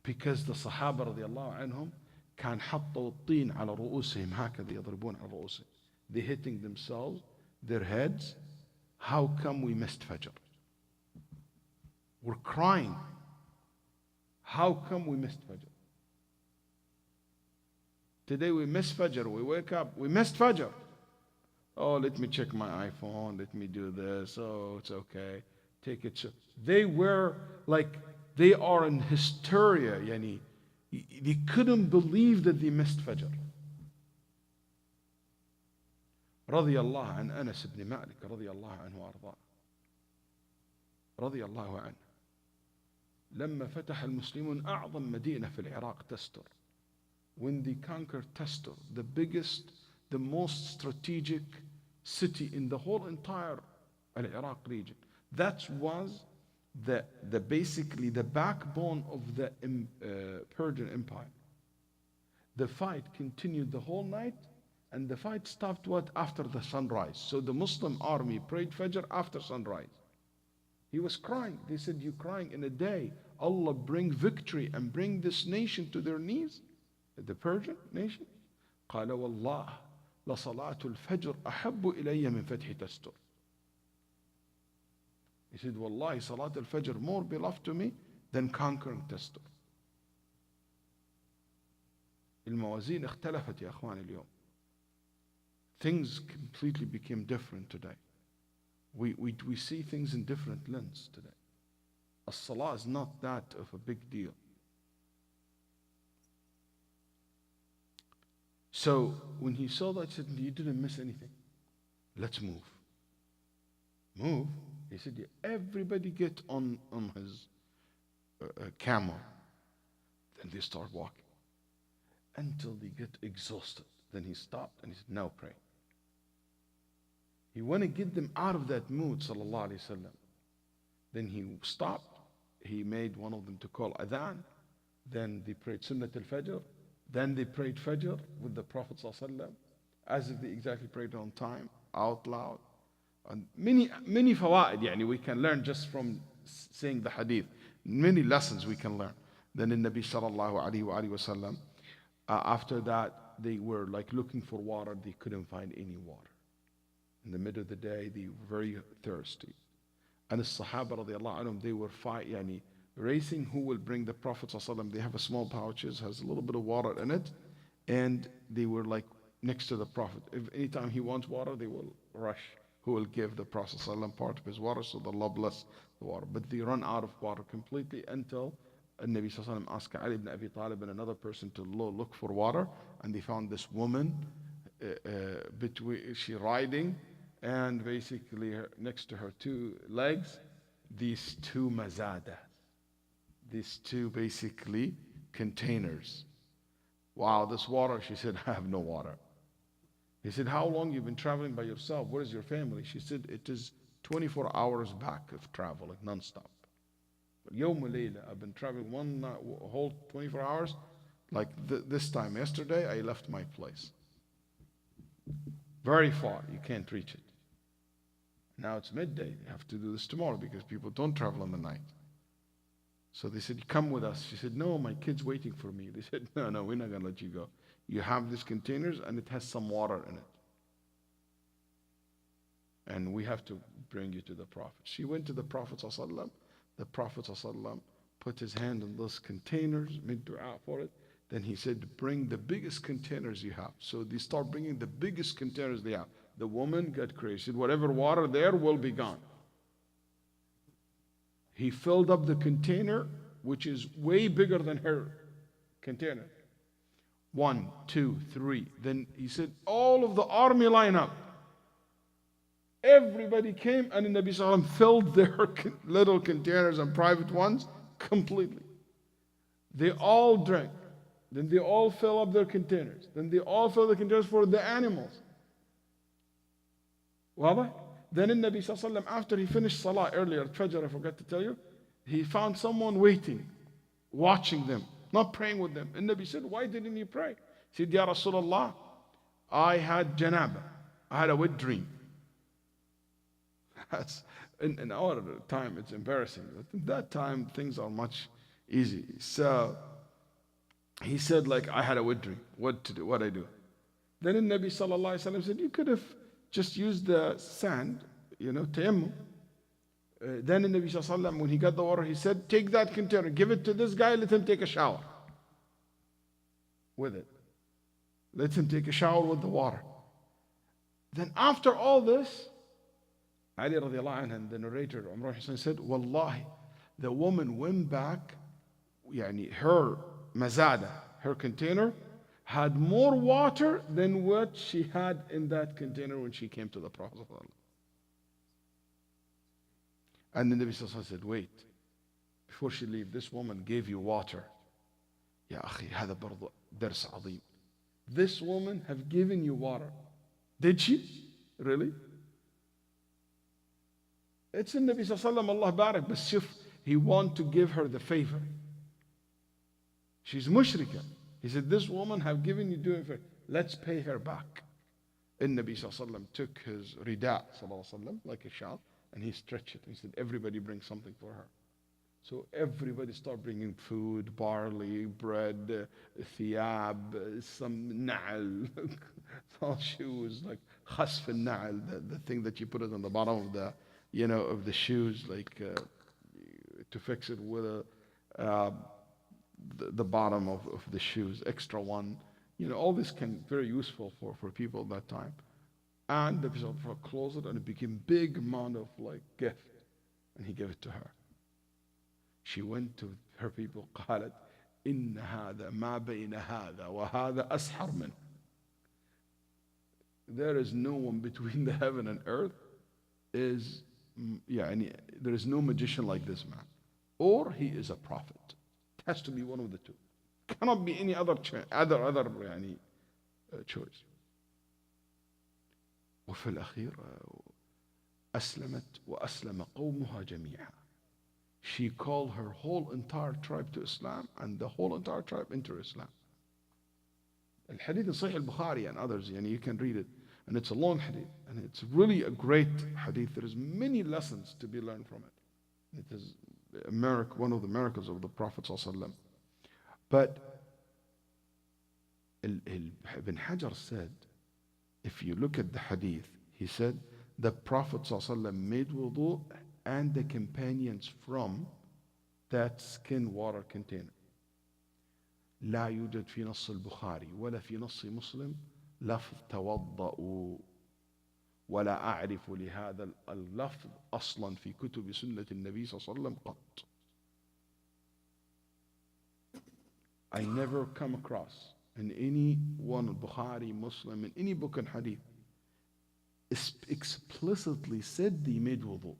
Because the Sahaba radiallahu anhum كان حطوا الطين على رؤوسهم هكذا يضربون على رؤوسهم. They're hitting themselves, their heads. How come we missed Fajr? We're crying. How come we missed Fajr? Today we missed Fajr. We wake up, we missed Fajr. Oh, let me check my iPhone. Let me do this. Oh, it's okay. Take it. They were like, they are in hysteria. Yani, they couldn't believe that they missed Fajr. رضي الله عن أنس بن مالك رضي الله عنه وأرضاه رضي الله عنه لما فتح المسلمون أعظم مدينة في العراق تستر. When they conquered Tastur, the biggest, the most strategic city in the whole entire Iraq region. That was the basically the backbone of the Persian Empire. The fight continued the whole night, and the fight stopped after the sunrise. So the Muslim army prayed Fajr after sunrise. He was crying. They said, "You crying in a day? Allah bring victory and bring this nation to their knees." The Persian nation. قال والله لصلاة الفجر أحب إلي من فتح تستر. He said, "Wallahi, Salat al-Fajr more beloved to me than conquering Tastur." الموازين اختلفت يا أخواني اليوم. Things completely became different today. We see things in different lens today. As-salah is not that of a big deal. So when he saw that, he said, "You didn't miss anything. Let's move." Move? He said, "Yeah, everybody get on his camel." Then they start walking until they get exhausted. Then he stopped and he said, "Now pray." He want to get them out of that mood, sallallahu alaihi wasallam. Then he stopped. He made one of them to call adhan. Then they prayed Sunnat al-Fajr. Then they prayed Fajr with the Prophet sallallahu alaihi wasallam, as if they exactly prayed on time, out loud. And many fawaid, yani we can learn just from saying the hadith. Many lessons we can learn. Then in Nabi sallallahu alaihi wasallam, after that they were like looking for water. They couldn't find any water. In the middle of the day, they were very thirsty. And the Sahaba radiallahu anhum, they were racing who will bring the Prophet sallallahu alaihi wasallam. They have a small pouches, has a little bit of water in it, and they were like next to the Prophet. If anytime he wants water, they will rush. Who will give the Prophet sallallahu alaihi wasallam part of his water, so Allah bless the water. But they run out of water completely until Nabi sallallahu alaihi wasallam asked Ali ibn Abi Talib and another person to look for water, and they found this woman she riding, and basically next to her two legs, these two mazada, these two basically containers. Wow, this water, she said, "I have no water." He said, "How long you've been traveling by yourself? Where is your family?" She said, "It is 24 hours back of travel, like non-stop. Yawm layla, I've been traveling one whole 24 hours. Like this time yesterday, I left my place. Very far, you can't reach it. Now it's midday, you have to do this tomorrow because people don't travel in the night." So they said, "Come with us." She said, "No, my kid's waiting for me." They said, No, we're not going to let you go. You have these containers and it has some water in it. And we have to bring you to the Prophet. She went to the Prophet ﷺ. The Prophet ﷺ put his hand in those containers, made dua for it. Then he said, "Bring the biggest containers you have." So they start bringing the biggest containers they have. The woman got crazy. She said, "Whatever water there will be gone." He filled up the container, which is way bigger than her container. 1, 2, 3. Then he said, "All of the army line up." Everybody came, and the Nabi Sallallahu Alaihi Wasallam filled their little containers and private ones completely. They all drank. Then they all fill up their containers. Then they all fill the containers for the animals. Wadah? Then in Nabi Sallallahu Alaihi Wasallam, after he finished Salah earlier, Fajr, I forgot to tell you, he found someone waiting, watching them, not praying with them. And Nabi said, "Why didn't you pray?" He said, "Ya Rasulullah, I had janaba. I had a wet dream." In our time, it's embarrassing. But in that time, things are much easy. So he said, like, "I had a wet dream. What to do? What I do?" Then the Nabi Sallallahu Alaihi Wasallam said, "You could have just used the sand, tayammum." Then the Nabi Sallallahu Alaihi Wasallam, when he got the water, he said, "Take that container, give it to this guy, let him take a shower with it. Let him take a shower with the water." Then after all this, Ali radiallahu anhu, and the narrator, Umar Hussein said, Wallahi, the woman went back, her mazada, her container, had more water than what she had in that container when she came to the Prophet. And the Nabi said, wait, before she leave, this woman gave you water. Ya akhi, هذا برضو درس عظيم. This woman have given you water. Did she? Really? It's in Nabi sallallahu Allah barak, but shuf, he want to give her the favor. She's mushrika. He said, this woman have given you doing favor. Let's pay her back. And Nabi sallallahu took his rida sallallahu like a shawl, and he stretched it. He said, everybody bring something for her. So everybody start bringing food, barley, bread, thiyab, some na'al, all shoes, like khasf al-na'al, the thing that you put it on the bottom of the, of the shoes, like to fix it with the bottom of the shoes, extra one. All this can be very useful for people at that time. And the Prophet closed it, and it became big amount of like gift, and he gave it to her. She went to her people, قالت إن هذا ما بين هذا وهذا أسحر منه. There is no one between the heaven and earth. There is no magician like this man, or he is a prophet. It has to be one of the two. Cannot be any other choice. وفي الأخير أسلمت وأسلم قومها جميعا. She called her whole entire tribe to Islam, and the whole entire tribe into Islam. Al-Hadith in Sahih al-Bukhari and others, you can read it. And it's a long hadith, and it's really a great hadith. There is many lessons to be learned from it. It is one of the miracles of the Prophet ﷺ. But Ibn Hajar said, if you look at the hadith, he said, the Prophet ﷺ made wudu and the companions from that skin water container. لا يوجد في نص البخاري ولا في نص مسلم لفظ توضأوا ولا أعرف لهذا اللفظ أصلا في كتب سنة النبي صلى الله عليه وسلم قط. I never come across in any one, Bukhari, Muslim, in any book and hadith, explicitly said they made wudu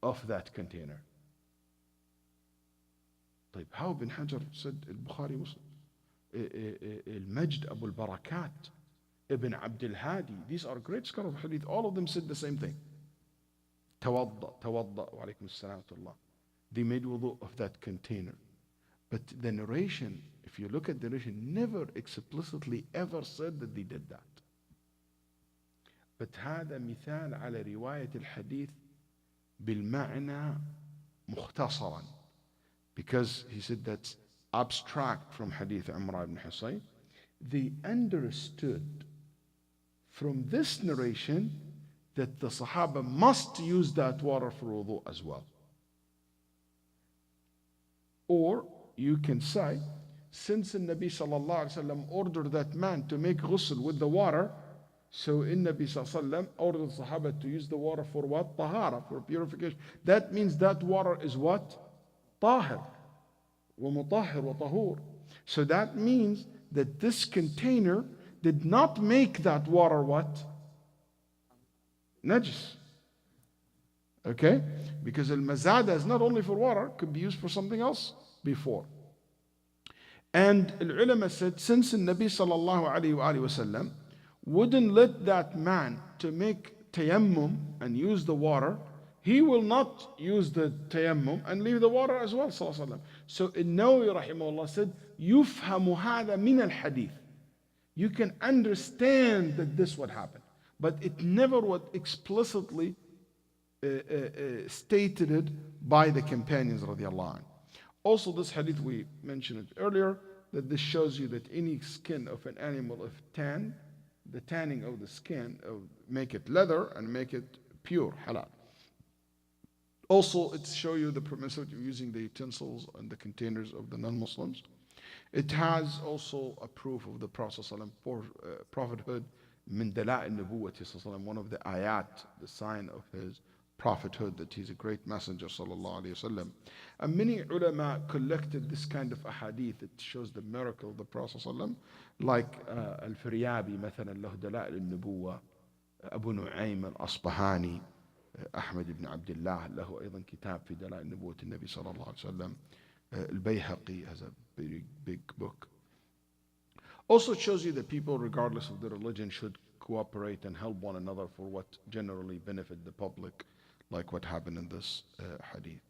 of that container. طيب, how Ibn Hajar said al-Bukhari, Muslim, al-Majd Abu al-Barakat, Ibn Abdul Hadi, these are great scholars of hadith, all of them said the same thing. Tawadda, wa alaykum as-salam wa rahmatullah. They made wudu of that container. But the narration, if you look at the narration, never explicitly ever said that they did that. But هذا مثال على رواية الحديث بالمعنى مختصرا, because he said that's abstract from hadith Imran ibn Husayn. They understood from this narration that the Sahaba must use that water for wudu as well. Or you can say, since the Nabi sallallahu alaihi wasallam ordered that man to make ghusl with the water, so in Nabi sallallahu alaihi wasallam ordered the Sahaba to use the water for what? Tahara, for purification. That means that water is what? Tahir. Wa mutahhir wa tahur. So that means that this container did not make that water what? Najis. Okay? Because al-mazada is not only for water, it could be used for something else before. And al-ulama said, since the Nabi sallallahu alayhi wa sallam wouldn't let that man to make tayammum and use the water, he will not use the tayammum and leave the water as well, sallallahu alayhi wa sallam. So An-Nawawi rahimahullah said, يُفْهَمُ هَذَا مِنَ الْحَدِيثِ. You can understand that this would happen, but it never was explicitly stated by the companions radiallahu anhu. Also, this hadith, we mentioned it earlier, that this shows you that any skin of an animal, if tanned, the tanning of the skin, make it leather and make it pure, halal. Also, it shows you the permissibility of using the utensils and the containers of the non-Muslims. It has also a proof of the Prophet's prophethood من دلائل نبوته صلى الله عليه وسلم, one of the ayat, the sign of his prophethood, that he's a great messenger sallallahu alayhi wasallam. And many ulama collected this kind of ahadith that shows the miracle of the Prophet sallallahu alayhi wasallam, like al-Firyabi مثلا له دلائل النبوة, أبو نعيم الأصبهاني, أحمد بن عبد الله له أيضا كتاب في دلائل نبوة النبي صلى الله عليه وسلم, al-Bayhaqi has a very big book. Also it shows you that people, regardless of their religion, should cooperate and help one another for what generally benefit the public, like what happened in this hadith.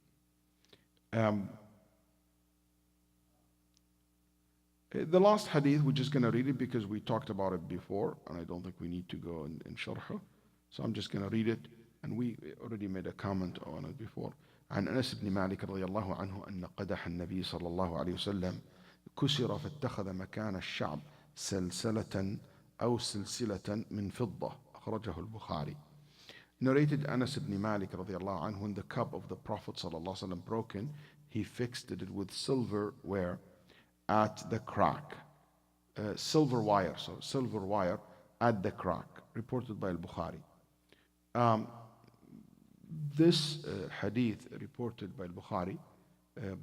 The last hadith, we're just going to read it because we talked about it before, and I don't think we need to go in sharh. So I'm just going to read it, and we already made a comment on it before. عن أنس بن مالك رضي الله عنه أن قدح النبي صلى الله عليه وسلم كسر فاتخذ مكان الشعب سلسلة أو سلسلة من فضة أخرجه البخاري. Narrated Anas ibn Malik رضي الله عنه, when the cup of the Prophet صلى الله عليه وسلم broken, he fixed it with silverware at the crack. Silver wire at the crack. Reported by al-Bukhari. This hadith reported by al-Bukhari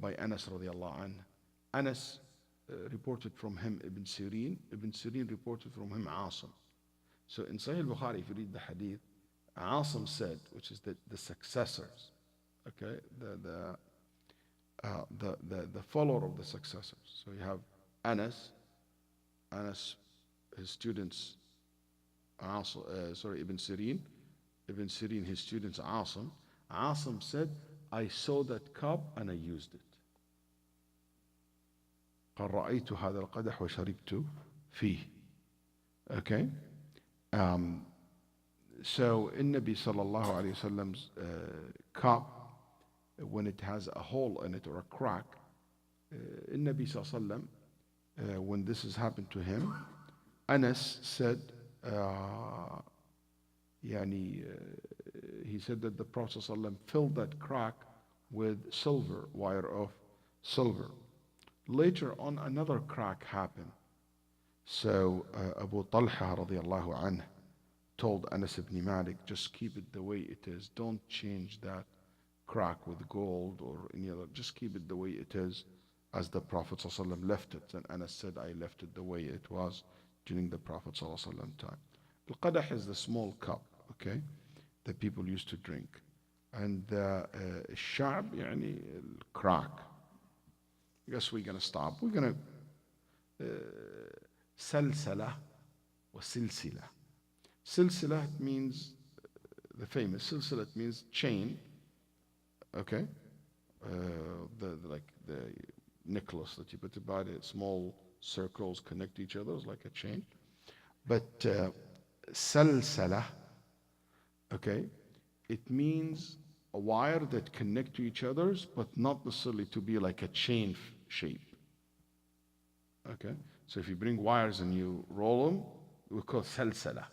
by Anas radiallahu anhu. Anas reported from him Ibn Sirin. Ibn Sirin reported from him Asim. So in Sahih al-Bukhari, if you read the hadith, Asim said, which is the successors, okay, the follower of the successors. So you have Anas, his students, Ibn Sirin, his students, Asim. Asim said, I saw that cup and I used it. قال رأيت هذا القدح وشربت فيه. Okay. So in Nabi sallallahu alayhi wasallam's cup, when it has a hole in it or a crack, in Nabi sallallahu alayhi wasallam, when this has happened to him, Anas said, he said that the Prophet sallallahu alayhi wasallam filled that crack with silver, wire of silver. Later on, another crack happened. So Abu Talha radiallahu anhu told Anas ibn Malik, just keep it the way it is. Don't change that crack with gold or any other. Just keep it the way it is as the Prophet ﷺ left it. And Anas said, I left it the way it was during the Prophet ﷺ time. Al-Qadah is the small cup, okay, that people used to drink. And Sha'b, crack. I guess we're going to stop. We're going to salsala wa silsila. Silsila means the famous. Silsila means chain. Okay, like the necklace that you put about it. Small circles connect each other like a chain. But salsala, okay, it means a wire that connect to each other, but not necessarily to be like a chain shape. Okay, so if you bring wires and you roll them, we call salsala.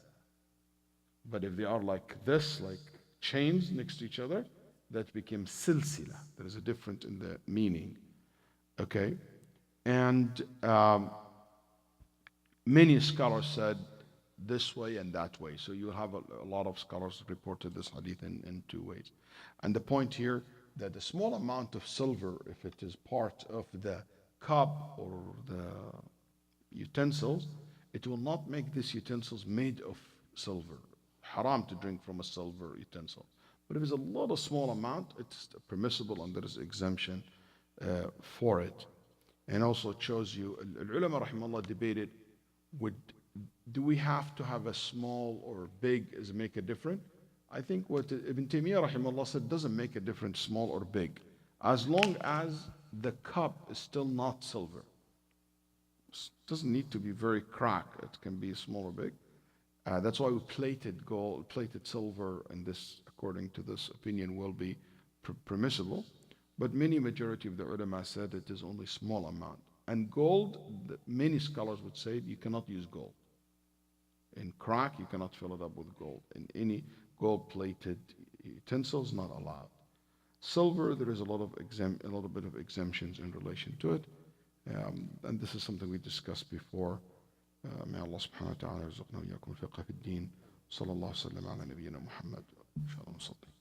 But if they are like this, like chains next to each other, that became silsila. There is a difference in the meaning. Okay, and many scholars said this way and that way. So you have a lot of scholars reported this hadith in two ways. And the point here that the small amount of silver, if it is part of the cup or the utensils, it will not make these utensils made of silver. Haram to drink from a silver utensil. But if it's a lot of small amount, it's permissible and there is exemption for it. And also it shows you, ulama rahimahullah debated, do we have to have a small or big as make a difference? I think what Ibn Taymiyyah rahimahullah said doesn't make a difference small or big, as long as the cup is still not silver. It doesn't need to be very cracked. It can be small or big. That's why we plated gold, plated silver, and this, according to this opinion, will be permissible. But majority of the ulama said it is only small amount. And gold, many scholars would say you cannot use gold. In crack, you cannot fill it up with gold. In any gold-plated utensils, not allowed. Silver, there is a little bit of exemptions in relation to it. And this is something we discussed before. May Allah subhanahu wa ta'ala yarzuqna wa iyyakum al-fiqh fi ad-din. صلى الله وسلم على نبينا محمد. إن شاء الله نصلي.